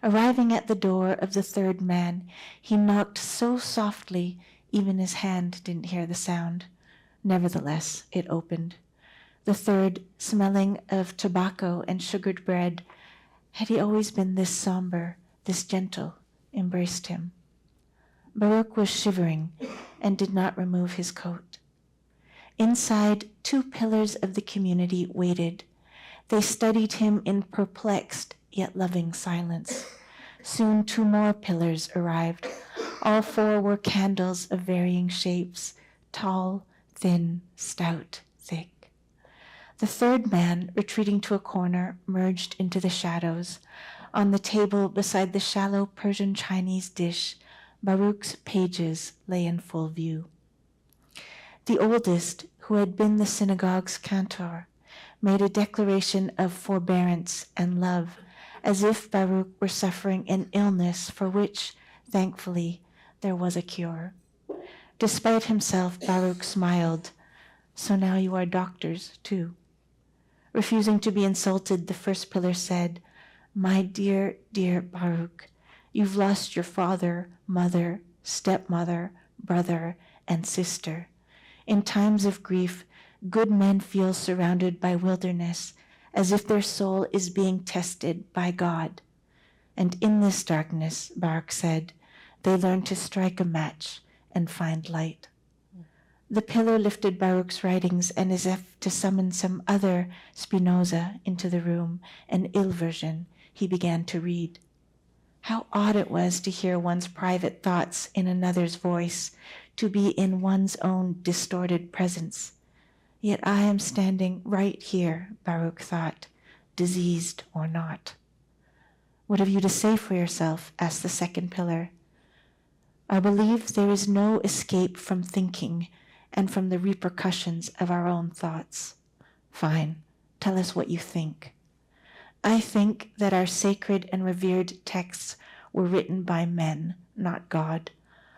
Arriving at the door of the third man, he knocked so softly even his hand didn't hear the sound. Nevertheless, it opened. The third, smelling of tobacco and sugared bread, had he always been this somber, this gentle, embraced him. Baruch was shivering and did not remove his coat. Inside, two pillars of the community waited. They studied him in perplexed yet loving silence. Soon 2 more pillars arrived. All 4 were candles of varying shapes, tall, thin, stout, thick. The third man, retreating to a corner, merged into the shadows. On the table beside the shallow Persian Chinese dish, Baruch's pages lay in full view. The oldest, who had been the synagogue's cantor, made a declaration of forbearance and love, as if Baruch were suffering an illness for which, thankfully, there was a cure. Despite himself, Baruch smiled. So now you are doctors, too. Refusing to be insulted, the first pillar said, "My dear, dear Baruch, you've lost your father, mother, stepmother, brother, and sister. In times of grief, good men feel surrounded by wilderness, as if their soul is being tested by God. And in this darkness," Baruch said, "they learn to strike a match and find light." The pillar lifted Baruch's writings, and as if to summon some other Spinoza into the room, an ill version, he began to read. How odd it was to hear one's private thoughts in another's voice, to be in one's own distorted presence. Yet I am standing right here, Baruch thought, diseased or not. "What have you to say for yourself?" asked the second pillar. "I believe there is no escape from thinking and from the repercussions of our own thoughts." "Fine, tell us what you think." "I think that our sacred and revered texts were written by men, not God.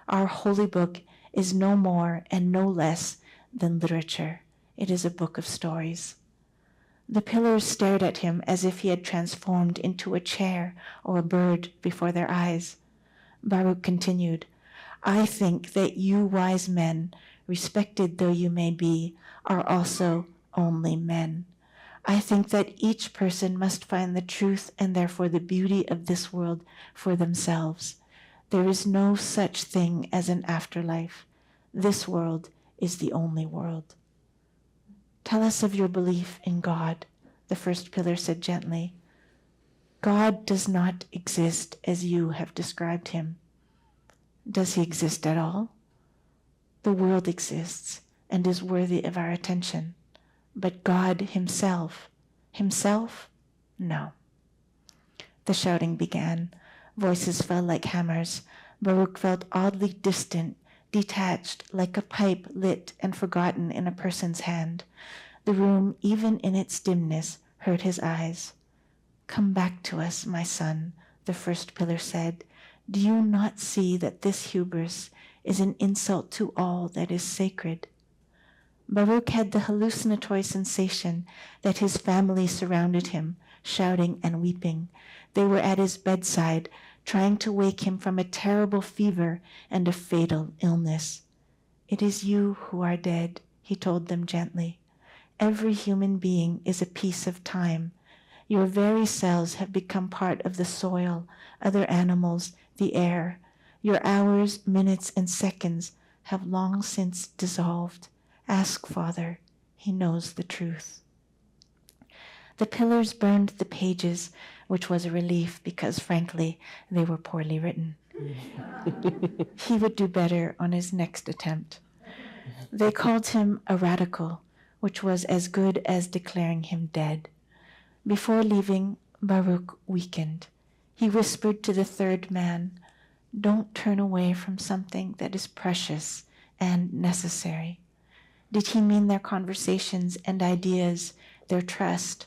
Our holy book is no more and no less than literature. It is a book of stories." The pillars stared at him as if he had transformed into a chair or a bird before their eyes. Baruch continued, "I think that you wise men, respected though you may be, are also only men. I think that each person must find the truth and therefore the beauty of this world for themselves. There is no such thing as an afterlife. This world is the only world. Tell us of your belief in God, the first pillar said gently. God does not exist as you have described him. Does he exist at all? The world exists and is worthy of our attention. But God himself, no. The shouting began. Voices fell like hammers. Baruch felt oddly distant, detached, like a pipe lit and forgotten in a person's hand. The room, even in its dimness, hurt his eyes. Come back to us, my son, the first pillar said. Do you not see that this hubris is an insult to all that is sacred? Baruch had the hallucinatory sensation that his family surrounded him, shouting and weeping. They were at his bedside, trying to wake him from a terrible fever and a fatal illness. It is you who are dead, he told them gently. Every human being is a piece of time. Your very cells have become part of the soil, other animals, the air. Your hours, minutes, and seconds have long since dissolved. Ask Father, he knows the truth. The pillars burned the pages, which was a relief because, frankly, they were poorly written. He would do better on his next attempt. They called him a radical, which was as good as declaring him dead. Before leaving, Baruch weakened. He whispered to the third man, don't turn away from something that is precious and necessary. Did he mean their conversations and ideas, their trust?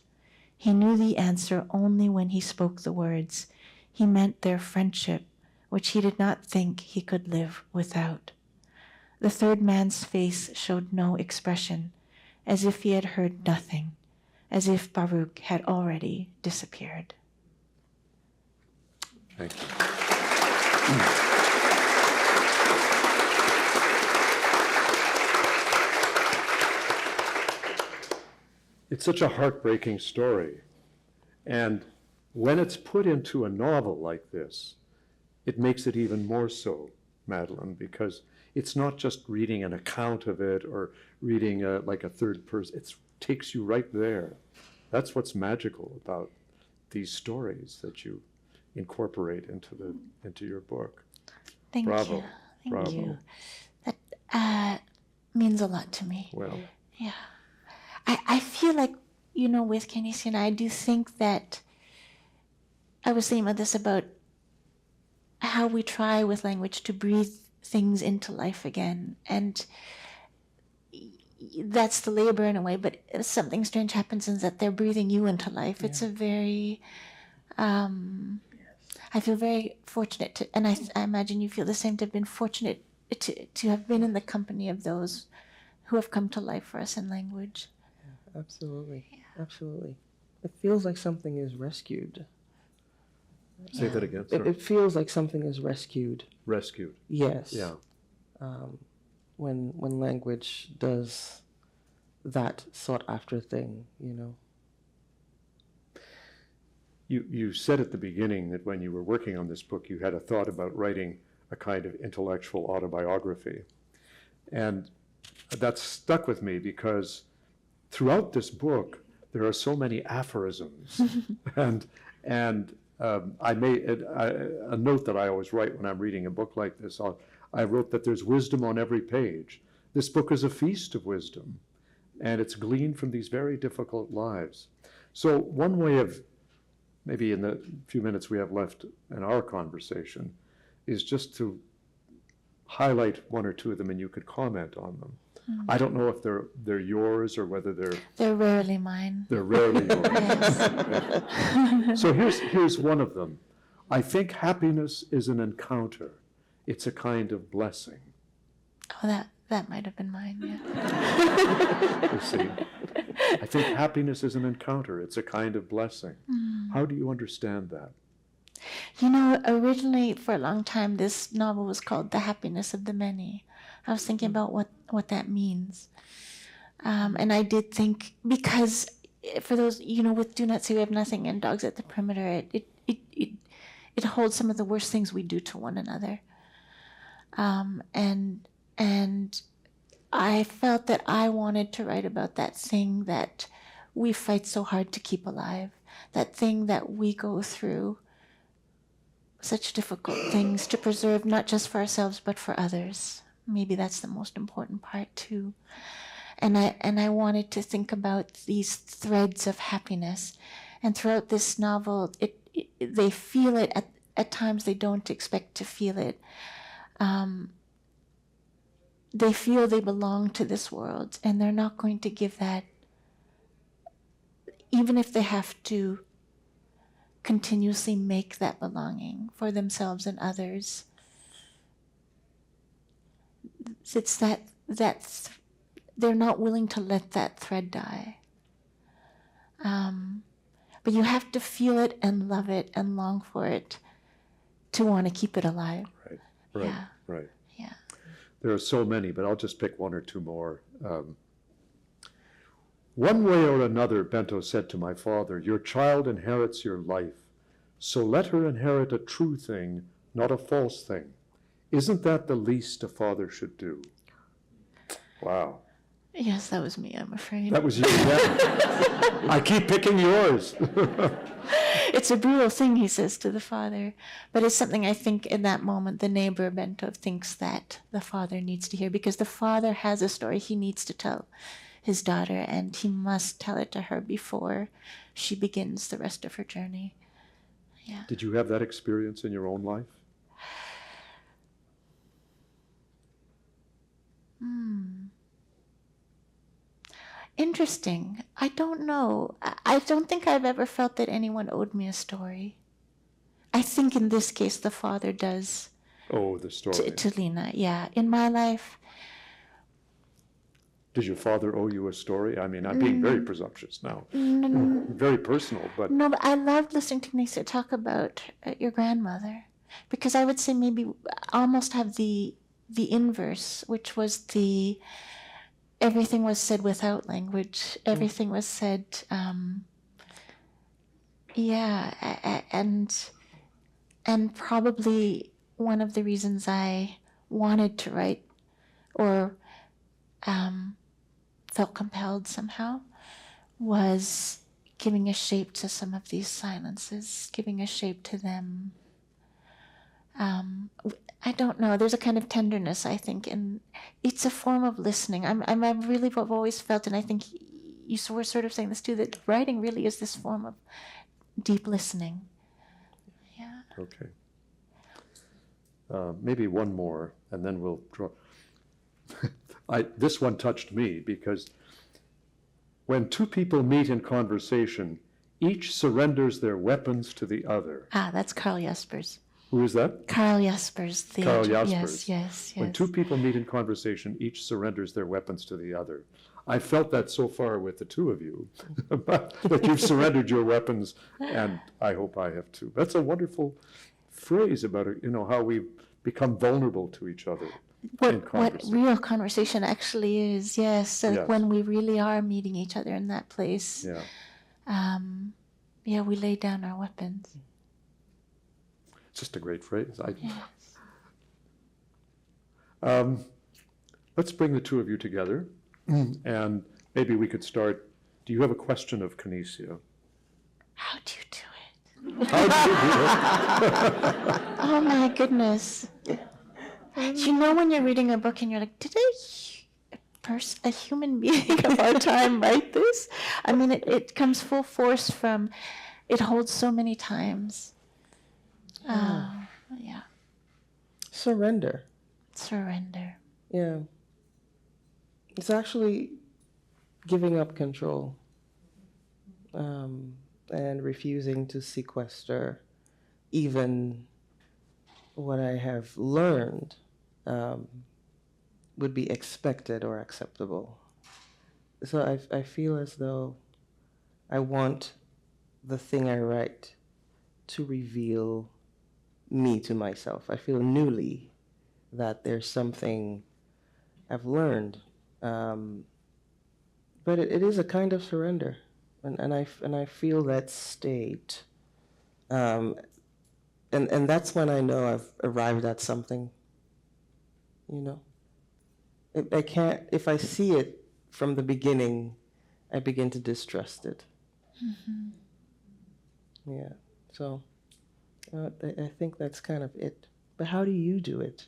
He knew the answer only when he spoke the words. He meant their friendship, which he did not think he could live without. The third man's face showed no expression, as if he had heard nothing, as if Baruch had already disappeared. Thank you. It's such a heartbreaking story. And when it's put into a novel like this, it makes it even more so, Madeleine, because it's not just reading an account of it or reading like a third person. It takes you right there. That's what's magical about these stories that you incorporate into your book. Thank Bravo. you. Thank Bravo. you. That means a lot to me. Well, Yeah. I feel like, with Canisia and I do think that I was thinking about this, about how we try with language to breathe things into life again. And that's the labor in a way, but something strange happens in that they're breathing you into life. Yeah. It's a very, I feel very fortunate to, and I imagine you feel the same, to have been fortunate to have been in the company of those who have come to life for us in language. Absolutely. Yeah. Absolutely. It feels like something is rescued. say that again. It feels like something is rescued. Rescued. Yes. Yeah. When language does that sought after thing, You said at the beginning that when you were working on this book, you had a thought about writing a kind of intellectual autobiography. And that's stuck with me because throughout this book, there are so many aphorisms. and I made a note that I always write when I'm reading a book like this. I wrote that there's wisdom on every page. This book is a feast of wisdom, and it's gleaned from these very difficult lives. So one way of, maybe in the few minutes we have left in our conversation, is just to highlight one or two of them and you could comment on them. Mm. I don't know if they're yours or whether they're rarely mine. They're rarely yours. So here's one of them. I think happiness is an encounter. It's a kind of blessing. Oh, that might have been mine, yeah. You see, I think happiness is an encounter. It's a kind of blessing. Mm. How do you understand that? Originally, for a long time, this novel was called The Happiness of the Many. I was thinking about what that means. And I did think, because for those, with Do Not Say We Have Nothing and Dogs at the Perimeter, it holds some of the worst things we do to one another. And I felt that I wanted to write about that thing that we fight so hard to keep alive, that thing that we go through such difficult things to preserve, not just for ourselves, but for others. Maybe that's the most important part too. And I wanted to think about these threads of happiness. And throughout this novel, they feel it. At times they don't expect to feel it. They feel they belong to this world, and they're not going to give that, even if they have to continuously make that belonging for themselves and others. It's that they're not willing to let that thread die. But you have to feel it and love it and long for it to want to keep it alive. Right. Yeah. Right. Yeah. There are so many, but I'll just pick one or two more. One way or another, Bento said to my father, your child inherits your life, so let her inherit a true thing, not a false thing. Isn't that the least a father should do? Wow. Yes, that was me, I'm afraid. That was you, yeah. I keep picking yours. It's a brutal thing, he says to the father, but it's something I think in that moment the neighbor Bento thinks that the father needs to hear, because the father has a story he needs to tell his daughter, and he must tell it to her before she begins the rest of her journey. Yeah. Did you have that experience in your own life? Interesting. I don't know. I don't think I've ever felt that anyone owed me a story. I think in this case the father does. Oh, the story. To Lena, yeah. In my life. Did your father owe you a story? I mean, I'm being very presumptuous now. Very personal, but... No, but I loved listening to Canisia talk about your grandmother, because I would say maybe almost have the inverse, which was everything was said without language. Everything was said, and probably one of the reasons I wanted to write or felt compelled somehow was giving a shape to some of these silences, giving a shape to them. I don't know. There's a kind of tenderness, I think, and it's a form of listening. I really have always felt, and I think you were sort of saying this too, that writing really is this form of deep listening. Yeah. Okay. Maybe one more, and then we'll draw. This one touched me because when two people meet in conversation, each surrenders their weapons to the other. That's Carl Jaspers. Who is that? Carl Jaspers. Carl Jaspers. Yes. When two people meet in conversation, each surrenders their weapons to the other. I felt that so far with the two of you, that you've surrendered your weapons, and I hope I have too. That's a wonderful phrase about how we become vulnerable to each other. What real conversation actually is, yes. So Yes. when we really are meeting each other in that place, we lay down our weapons. It's just a great phrase. Yes. Let's bring the two of you together, and maybe we could start. Do you have a question of Canisia? How do you do it? How do you do it? Oh my goodness. You know when you're reading a book and you're like, did a human being of our time write this? I mean, it comes full force from, it holds so many times. Yeah. Surrender. Surrender. Yeah. It's actually giving up control and refusing to sequester even what I have learned would be expected or acceptable. So I feel as though I want the thing I write to reveal me to myself. I feel newly that there's something I've learned. But it is a kind of surrender. and I feel that state, and that's when I know I've arrived at something. You know, I can't. If I see it from the beginning, I begin to distrust it. Yeah. So I think that's kind of it. But how do you do it?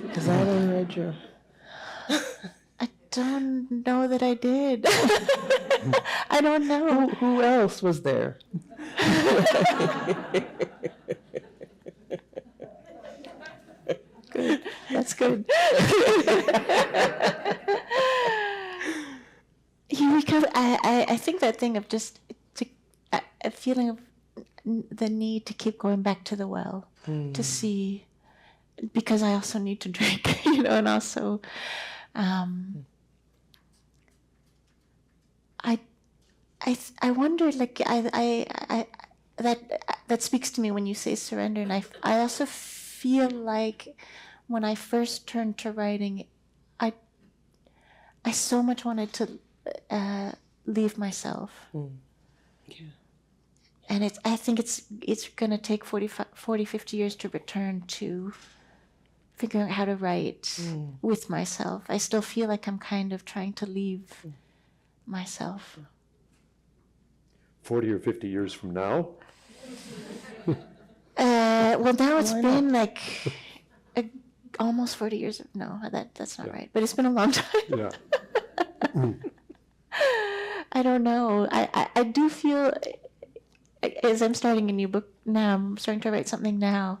Because I haven't read your. I don't know that I did. I don't know. Who else was there? Good. That's good. You recover. I think that thing of just a feeling of the need to keep going back to the well to see, because I also need to drink, and also, I wonder, like I that speaks to me when you say surrender, and I also feel like when I first turned to writing, I so much wanted to leave myself. Yeah. And I think it's going to take 40, 50 years to return to figuring out how to write with myself. I still feel like I'm kind of trying to leave myself. 40 or 50 years from now? Well, now it's been like almost 40 years. No, that's not right. But it's been a long time. Yeah. I don't know. I do feel, as I'm starting a new book now, I'm starting to write something now,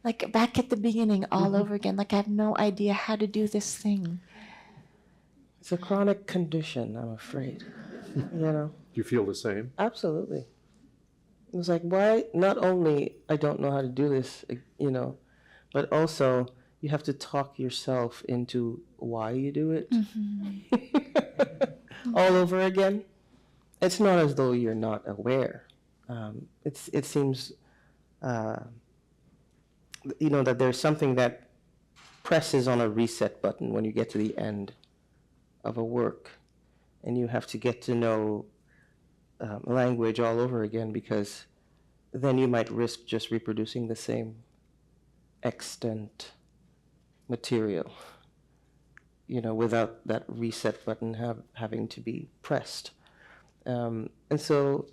like back at the beginning all over again. Like I have no idea how to do this thing. It's a chronic condition, I'm afraid. Do you feel the same? Absolutely. It's like, why, not only I don't know how to do this, but also you have to talk yourself into why you do it all over again. It's not as though you're not aware. It seems, that there's something that presses on a reset button when you get to the end of a work, and you have to get to know language all over again, because then you might risk just reproducing the same extant material, without that reset button having to be pressed. And so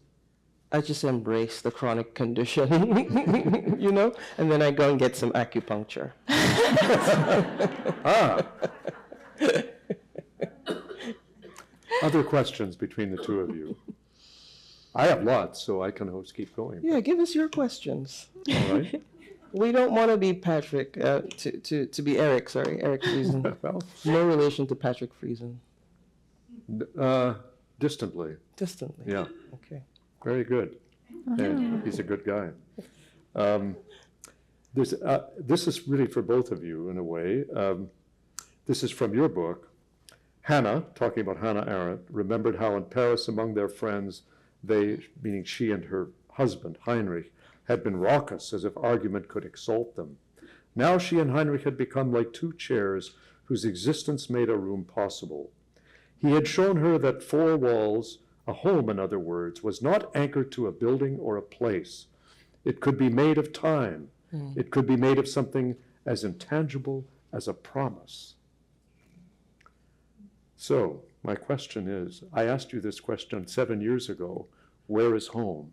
I just embrace the chronic condition, and then I go and get some acupuncture. Other questions between the two of you? I have lots, so I can always keep going. Yeah, give us your questions. All right. We don't want to be Patrick, to be Eric, sorry, Eric Friesen. Well, No relation to Patrick Friesen. distantly. Distantly. Yeah. Okay. Very good. And he's a good guy. This is really for both of you in a way. This is from your book. Hannah, talking about Hannah Arendt, remembered how in Paris among their friends, they, meaning she and her husband, Heinrich, had been raucous as if argument could exalt them. Now she and Heinrich had become like two chairs whose existence made a room possible. He had shown her that four walls, a home in other words, was not anchored to a building or a place. It could be made of time. It could be made of something as intangible as a promise. So, my question is, I asked you this question 7 years ago, where is home?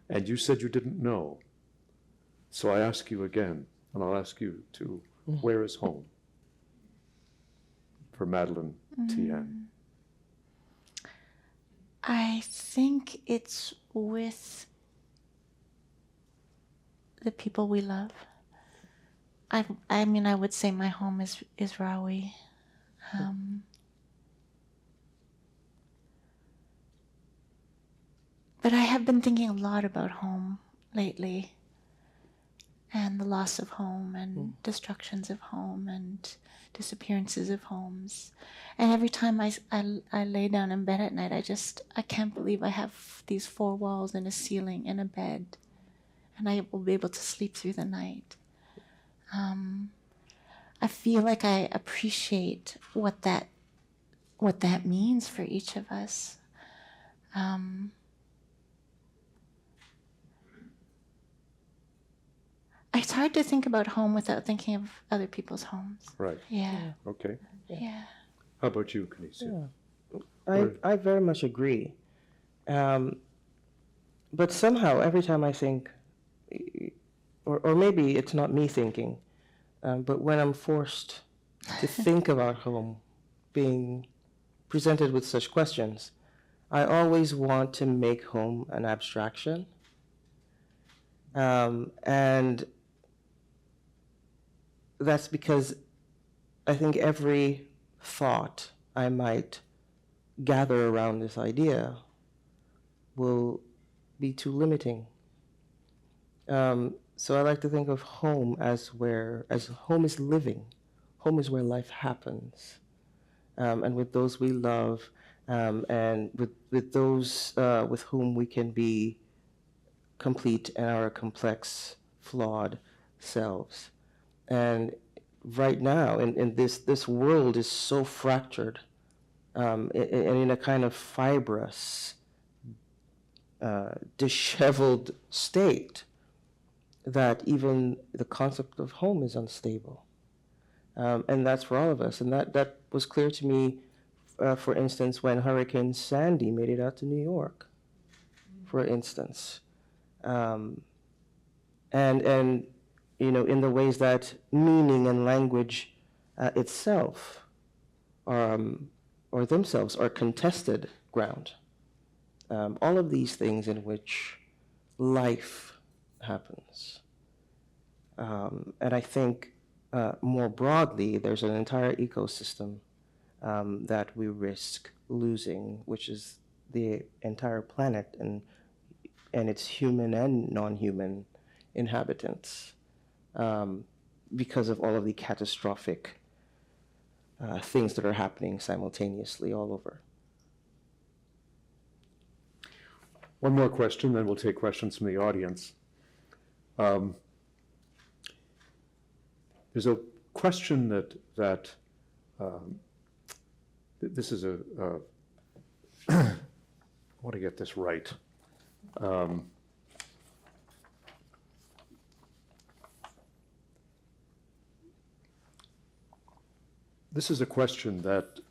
And you said you didn't know. So I ask you again, and I'll ask you too, where is home? For Madeleine Thien. I think it's with the people we love. I mean, I would say my home is Rawi. But I have been thinking a lot about home lately, and the loss of home, and destructions of home, and disappearances of homes. And every time I lay down in bed at night, I can't believe I have these four walls and a ceiling and a bed, and I will be able to sleep through the night. I feel like I appreciate what that means for each of us. It's hard to think about home without thinking of other people's homes. Right. Yeah. Okay. Yeah. How about you, Canisia? I very much agree. But somehow, every time I think, or maybe it's not me thinking, but when I'm forced to think about home, being presented with such questions, I always want to make home an abstraction. And that's because I think every thought I might gather around this idea will be too limiting. So I like to think of home as home is living. Home is where life happens. And with those we love, and with those with whom we can be complete in our complex, flawed selves. And right now, in this world is so fractured, and in a kind of fibrous, disheveled state, that even the concept of home is unstable. And that's for all of us. And that was clear to me, for instance, when Hurricane Sandy made it out to New York, for instance. And you know, in the ways that meaning and language itself or themselves are contested ground. All of these things in which life happens. And I think more broadly, there's an entire ecosystem that we risk losing, which is the entire planet and its human and non-human inhabitants, because of all of the catastrophic things that are happening simultaneously all over. One more question, then we'll take questions from the audience. There's a question that this is I want to get this right. This is a question that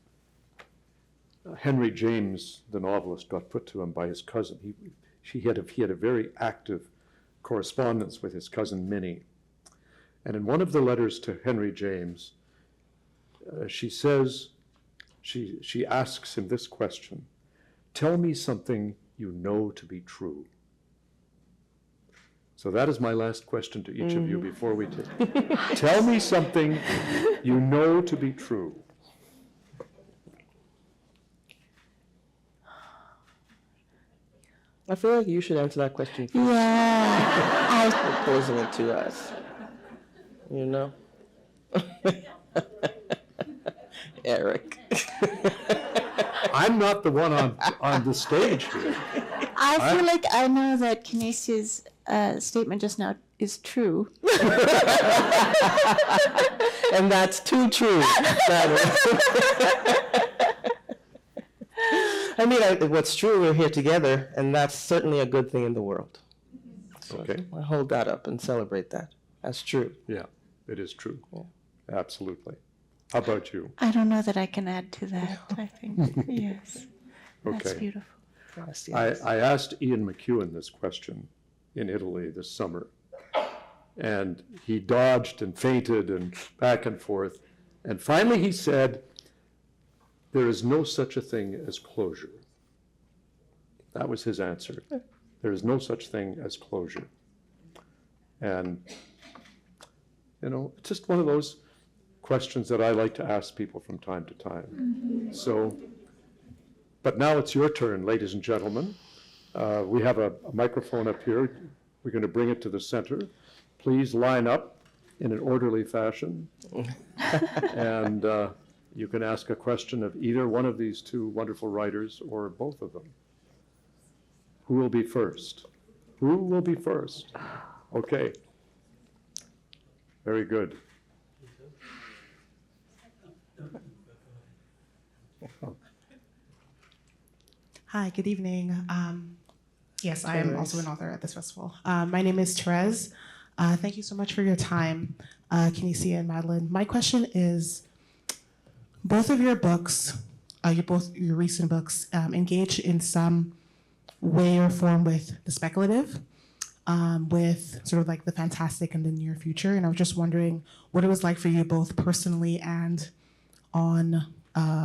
Henry James, the novelist, got put to him by his cousin. He had a very active correspondence with his cousin Minnie. And in one of the letters to Henry James, she asks him this question: tell me something you know to be true. So that is my last question to each of you before we take. Tell me something you know to be true. I feel like you should answer that question first. Yeah. You're posing it to us. You know? Eric. I'm not the one on the stage here. I feel like I know that Canisia's statement just now is true. And that's too true. I mean, what's true, we're here together, and that's certainly a good thing in the world. So Okay. I hold that up and celebrate that. That's true. Yeah, it is true. Yeah. Absolutely. How about you? I don't know that I can add to that, I think. Yes. That's Okay. beautiful. Yes, yes. I asked Ian McEwan this question in Italy this summer, and he dodged and feinted and back and forth, and finally he said, there is no such a thing as closure. That was his answer. There is no such thing as closure. And, you know, it's just one of those questions that I like to ask people from time to time. So, but now it's your turn, ladies and gentlemen. We have a microphone up here. We're going to bring it to the center. Please line up in an orderly fashion. And you can ask a question of either one of these two wonderful writers or both of them. Who will be first? Who will be first? Okay. Very good. Hi, good evening. Yes, I am also an author at this festival. My name is Therese. Thank you so much for your time, Canisia and Madeleine. My question is, both of your books, your recent books, engage in some way or form with the speculative, with sort of like the fantastic and the near future. And I was just wondering what it was like for you both personally and and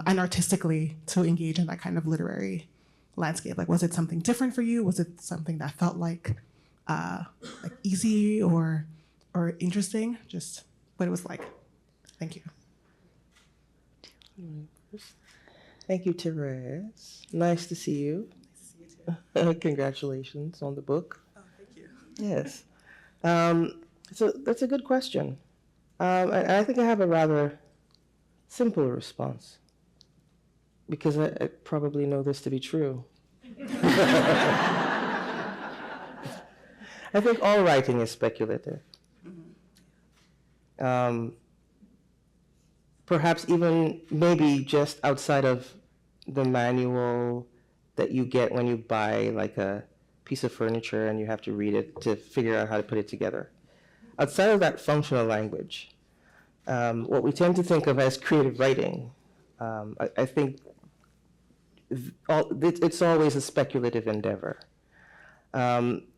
artistically to engage in that kind of literary landscape. Like, was it something different for you? Was it something that felt like easy or interesting? Just what it was like. Thank you. Thank you, Therese. Nice to see you. Nice to see you too. Congratulations on the book. Oh, thank you. Yes. So that's a good question. I think I have a rather simple response because I probably know this to be true. I think all writing is speculative. Perhaps even maybe just outside of the manual that you get when you buy like a piece of furniture and you have to read it to figure out how to put it together. Outside of that functional language, what we tend to think of as creative writing, I think it's always a speculative endeavor.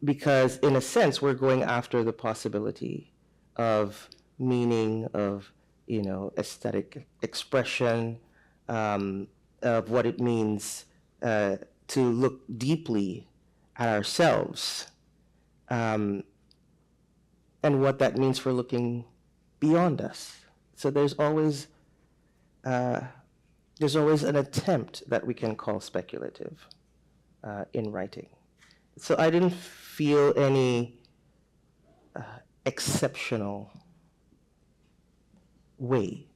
Because in a sense, we're going after the possibility of meaning, of aesthetic expression, of what it means to look deeply at ourselves, and what that means for looking beyond us. So there's always an attempt that we can call speculative in writing. So I didn't feel any exceptional way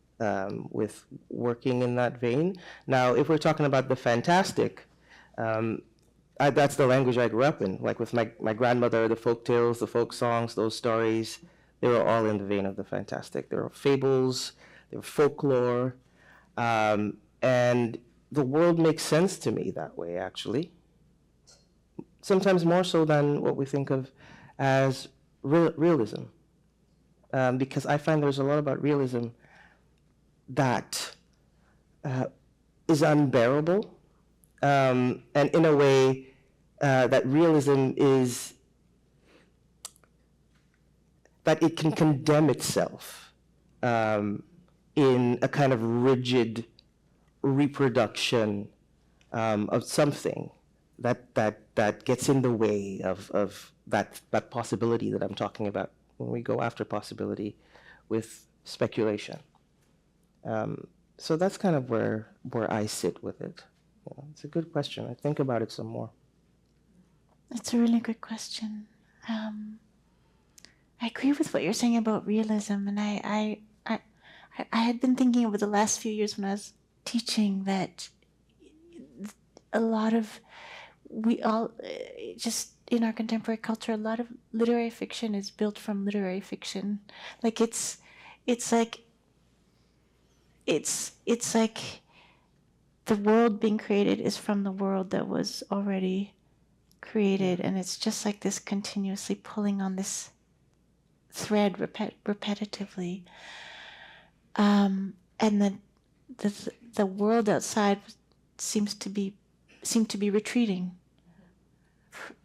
with working in that vein. Now, if we're talking about the fantastic, that's the language I grew up in. Like with my grandmother, the folk tales, the folk songs, those stories, they were all in the vein of the fantastic. There were fables, there were folklore, and the world makes sense to me that way, actually. Sometimes more so than what we think of as realism. Because I find there's a lot about realism that is unbearable, and in a way that realism is that it can condemn itself in a kind of rigid reproduction of something that gets in the way of that possibility that I'm talking about when we go after possibility with speculation. So that's kind of where I sit with it. It's a good question. I think about it some more. That's a really good question. I agree with what you're saying about realism, and I had been thinking over the last few years when I was teaching that a lot of we all just in our contemporary culture, a lot of literary fiction is built from literary fiction. Like it's like the world being created is from the world that was already created, and it's just like this continuously pulling on this thread repetitively, and then the world outside seemed to be retreating.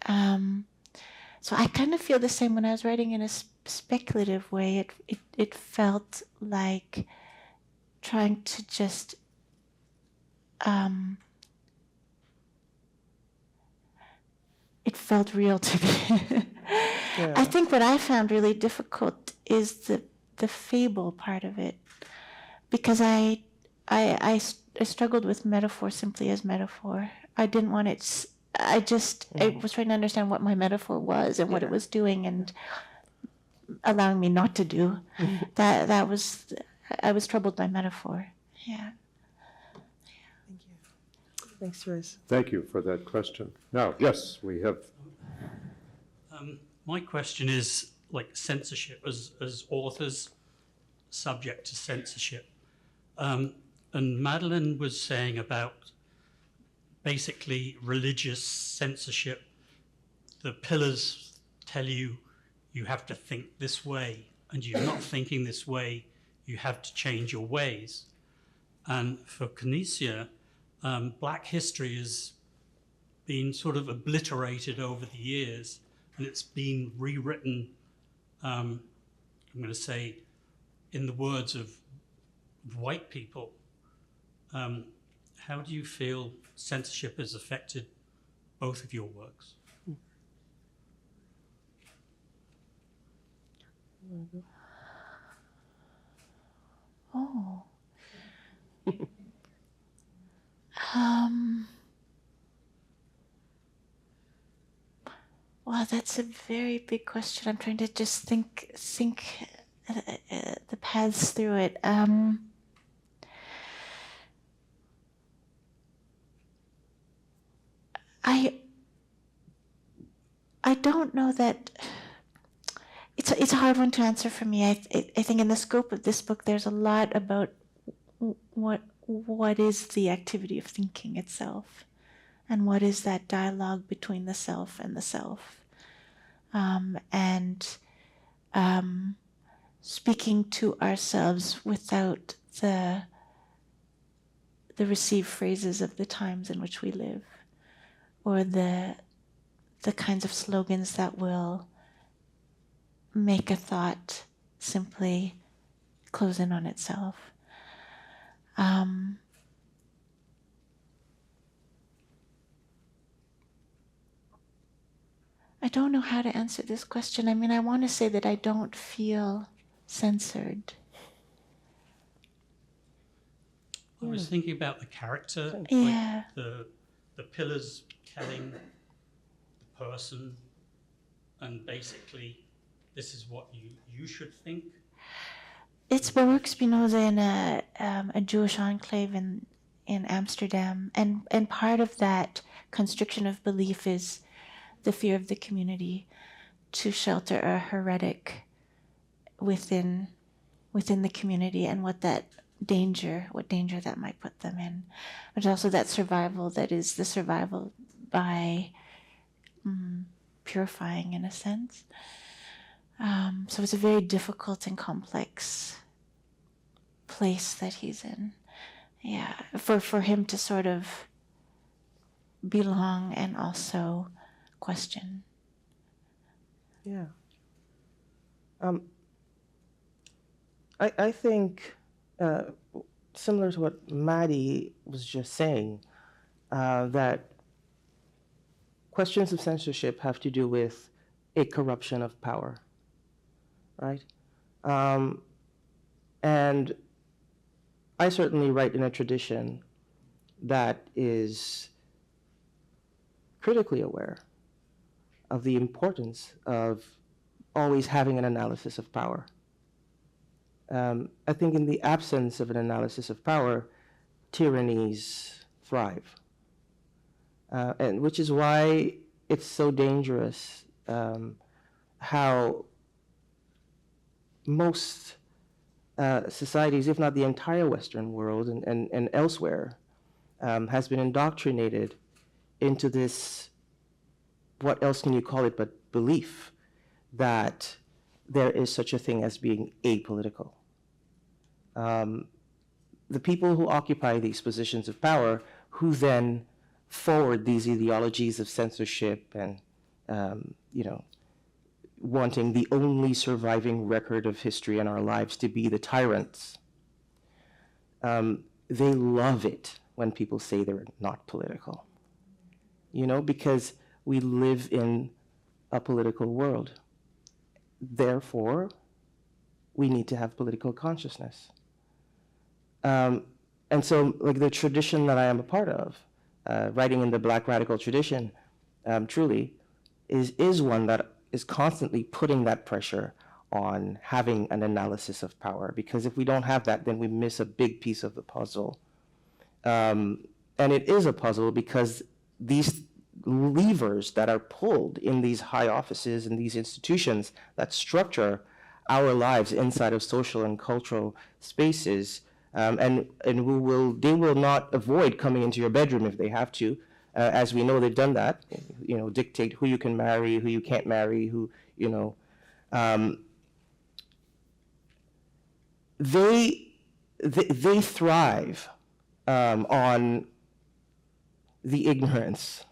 So I kind of feel the same when I was writing in a speculative way. It felt like trying to just it felt real to me. Yeah. I think what I found really difficult is the fable part of it, because I struggled with metaphor simply as metaphor. I didn't want it. I was trying to understand what my metaphor was and what it was doing and allowing me not to do. I was troubled by metaphor. Yeah. Thank you. Thanks, Therese. Thank you for that question. Now, yes, we have. My question is, like, censorship as authors subject to censorship. And Madeleine was saying about basically religious censorship. The pillars tell you you have to think this way, and you're not thinking this way, you have to change your ways. And for Canisia, Black history has been sort of obliterated over the years, and it's been rewritten, I'm going to say, in the words of white people. How do you feel censorship has affected both of your works? Oh. Wow, that's a very big question. I'm trying to just think the paths through it. I don't know that. It's a hard one to answer for me. I think in the scope of this book, there's a lot about what is the activity of thinking itself, and what is that dialogue between the self and the self, and speaking to ourselves without the received phrases of the times in which we live, or the kinds of slogans that will make a thought simply close in on itself. I don't know how to answer this question. I mean, I want to say that I don't feel censored. I was thinking about the character, Yeah. like the pillars telling the person, and basically, this is what you should think. It's Baruch Spinoza in a Jewish enclave in Amsterdam, and part of that constriction of belief is the fear of the community to shelter a heretic within the community, and what danger that might put them in, but also that survival that is the survival by purifying, in a sense. So it's a very difficult and complex place that he's in. Yeah, for him to sort of belong and also question. Yeah. I think, similar to what Maddie was just saying, that questions of censorship have to do with a corruption of power, right? And I certainly write in a tradition that is critically aware of the importance of always having an analysis of power. I think in the absence of an analysis of power, tyrannies thrive. And which is why it's so dangerous how most societies, if not the entire Western world and elsewhere, has been indoctrinated into this, what else can you call it but belief that there is such a thing as being apolitical. The people who occupy these positions of power, who then forward these ideologies of censorship and, wanting the only surviving record of history in our lives to be the tyrants, they love it when people say they're not political, because we live in a political world. Therefore, we need to have political consciousness. And so, like, the tradition that I am a part of, writing in the Black radical tradition, truly, is one that is constantly putting that pressure on having an analysis of power. Because if we don't have that, then we miss a big piece of the puzzle. And it is a puzzle because these levers that are pulled in these high offices and these institutions that structure our lives inside of social and cultural spaces, and they will not avoid coming into your bedroom if they have to As we know, they've done that, dictate who you can marry, who you can't marry, they thrive on the ignorance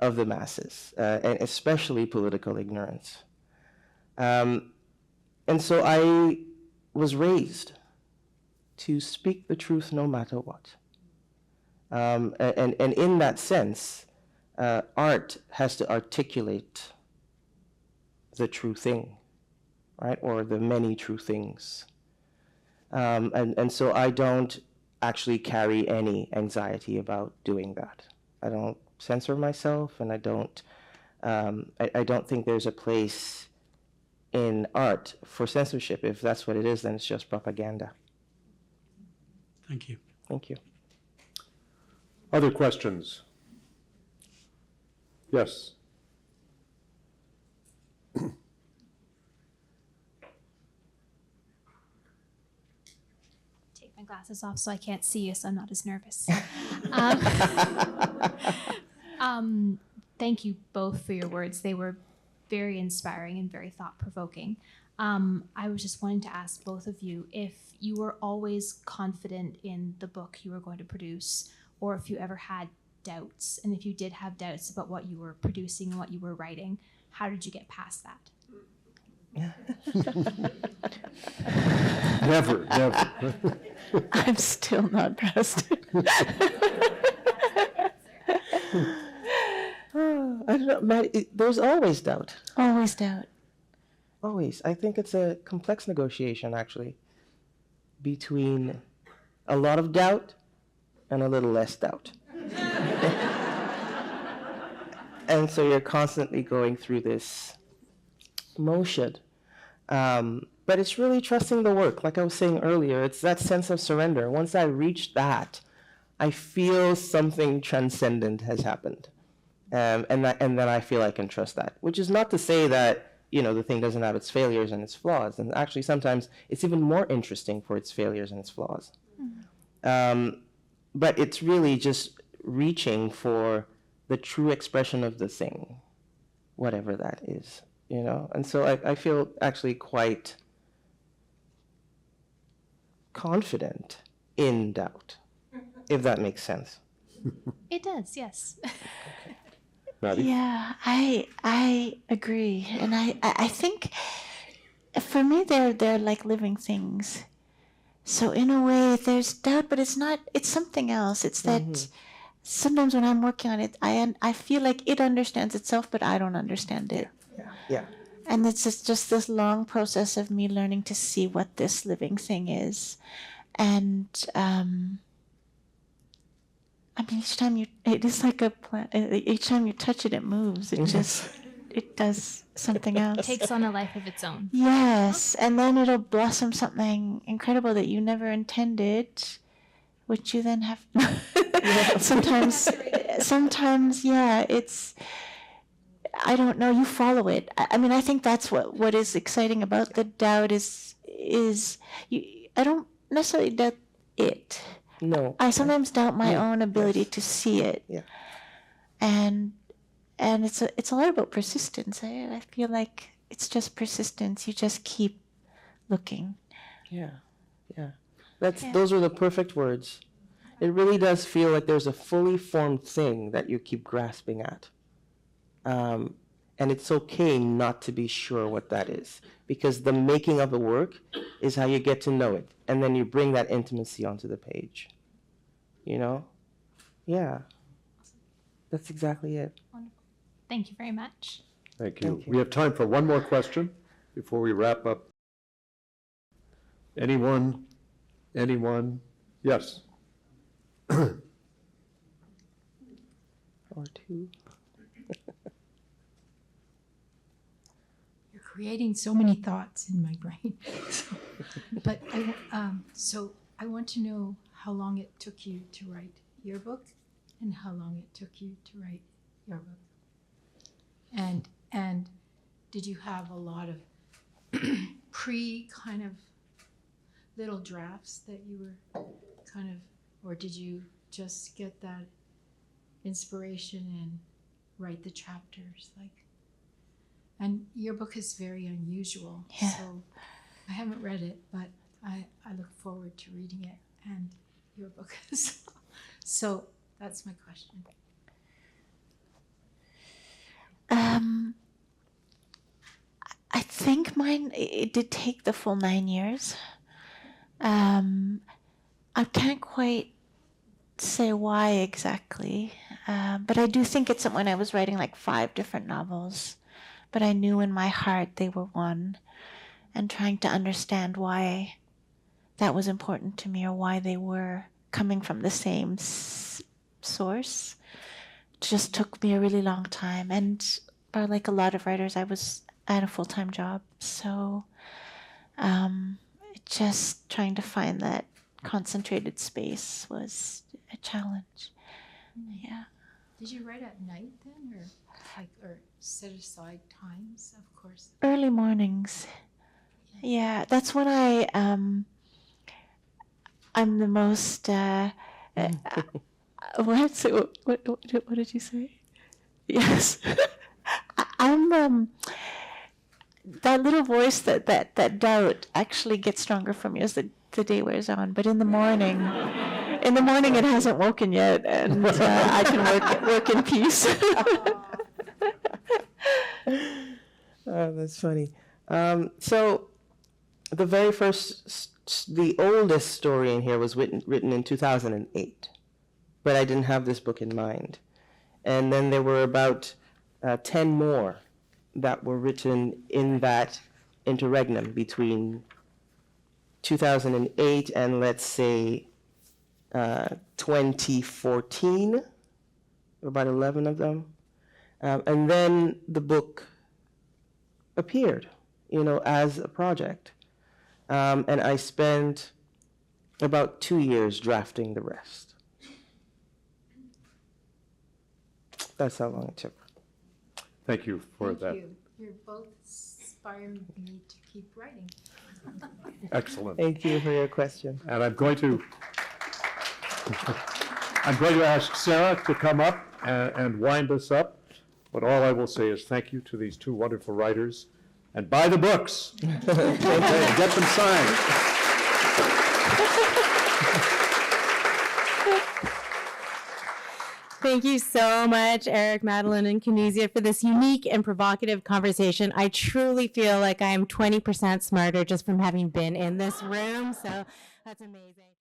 of the masses, and especially political ignorance. And so I was raised to speak the truth no matter what. And in that sense, art has to articulate the true thing, right? Or the many true things. And so I don't actually carry any anxiety about doing that. I don't censor myself, and I don't think there's a place in art for censorship. If that's what it is, then it's just propaganda. Thank you. Thank you. Other questions? Yes. Take my glasses off so I can't see you, so I'm not as nervous. Thank you both for your words. They were very inspiring and very thought-provoking. I was just wanting to ask both of you if you were always confident in the book you were going to produce, or if you ever had doubts, and if you did have doubts about what you were producing and what you were writing, how did you get past that? Never. I'm still not past it. I don't know, Maddie, there's always doubt. Always doubt. Always. I think it's a complex negotiation, actually, between a lot of doubt and a little less doubt. And so you're constantly going through this motion. But it's really trusting the work. Like I was saying earlier, it's that sense of surrender. Once I reach that, I feel something transcendent has happened. And then I feel I can trust that, which is not to say that, the thing doesn't have its failures and its flaws. And actually, sometimes it's even more interesting for its failures and its flaws. But it's really just reaching for the true expression of the thing, whatever that is, And so I feel actually quite confident in doubt, if that makes sense. It does, yes. Maddie? Yeah, I agree, and I think for me they're like living things. So in a way, there's doubt, but it's not. It's something else. It's that sometimes when I'm working on it, I feel like it understands itself, but I don't understand it. Yeah. And it's just this long process of me learning to see what this living thing is, and each time it is like a plant. Each time you touch it, it moves. It does something It else. takes on a life of its own. Yes, and then it'll blossom something incredible that you never intended, which you then have. Sometimes, yeah, it's. I don't know. You follow it. I think that's what is exciting about the doubt is you. I don't necessarily doubt it. No. I sometimes doubt my own ability to see it. Yeah. And it's a lot about persistence. I feel like it's just persistence. You just keep looking. Yeah. Those are the perfect words. It really does feel like there's a fully formed thing that you keep grasping at. And it's okay not to be sure what that is, because the making of the work is how you get to know it, and then you bring that intimacy onto the page. Yeah. That's exactly it. Wonderful. Thank you very much. Thank you. Thank you. We have time for one more question before we wrap up. Anyone? Yes. Or two. You're creating so many thoughts in my brain. But I want to know how long it took you to write your book and how long it took you to write your book. And did you have a lot of kind of little drafts that you were or did you just get that inspiration and write the chapters. And your book is very unusual. Yeah. So I haven't read it, but I look forward to reading it and your book as well. So that's my question. I think mine, it did take the full 9 years. I can't quite say why exactly, but I do think it's when I was writing like 5 different novels, but I knew in my heart they were one, and trying to understand why that was important to me or why they were coming from the same source just took me a really long time. And like a lot of writers, I had a full-time job, so just trying to find that concentrated space was a challenge. Yeah. Did you write at night then, or set aside times? Of course. Early mornings. Yeah, that's when I'm the most. What? So, what did you say? Yes, I'm. That little voice, that doubt actually gets stronger for me as the day wears on. But in the morning, it hasn't woken yet, and I can work in peace. That's funny. So the very the oldest story in here was written in 2008, but I didn't have this book in mind. And then there were about 10 more that were written in that interregnum between 2008 and, let's say, 2014, about 11 of them. And then the book appeared, as a project. And I spent about 2 years drafting the rest. That's how long it took. Thank you for that. Thank you. You're both inspiring me to keep writing. Excellent. Thank you for your question. And I'm going to ask Sarah to come up and wind us up. But all I will say is thank you to these 2 wonderful writers. And buy the books. Okay, get them signed. Thank you so much, Eric, Madeleine, and Canisia, for this unique and provocative conversation. I truly feel like I am 20% smarter just from having been in this room, so that's amazing.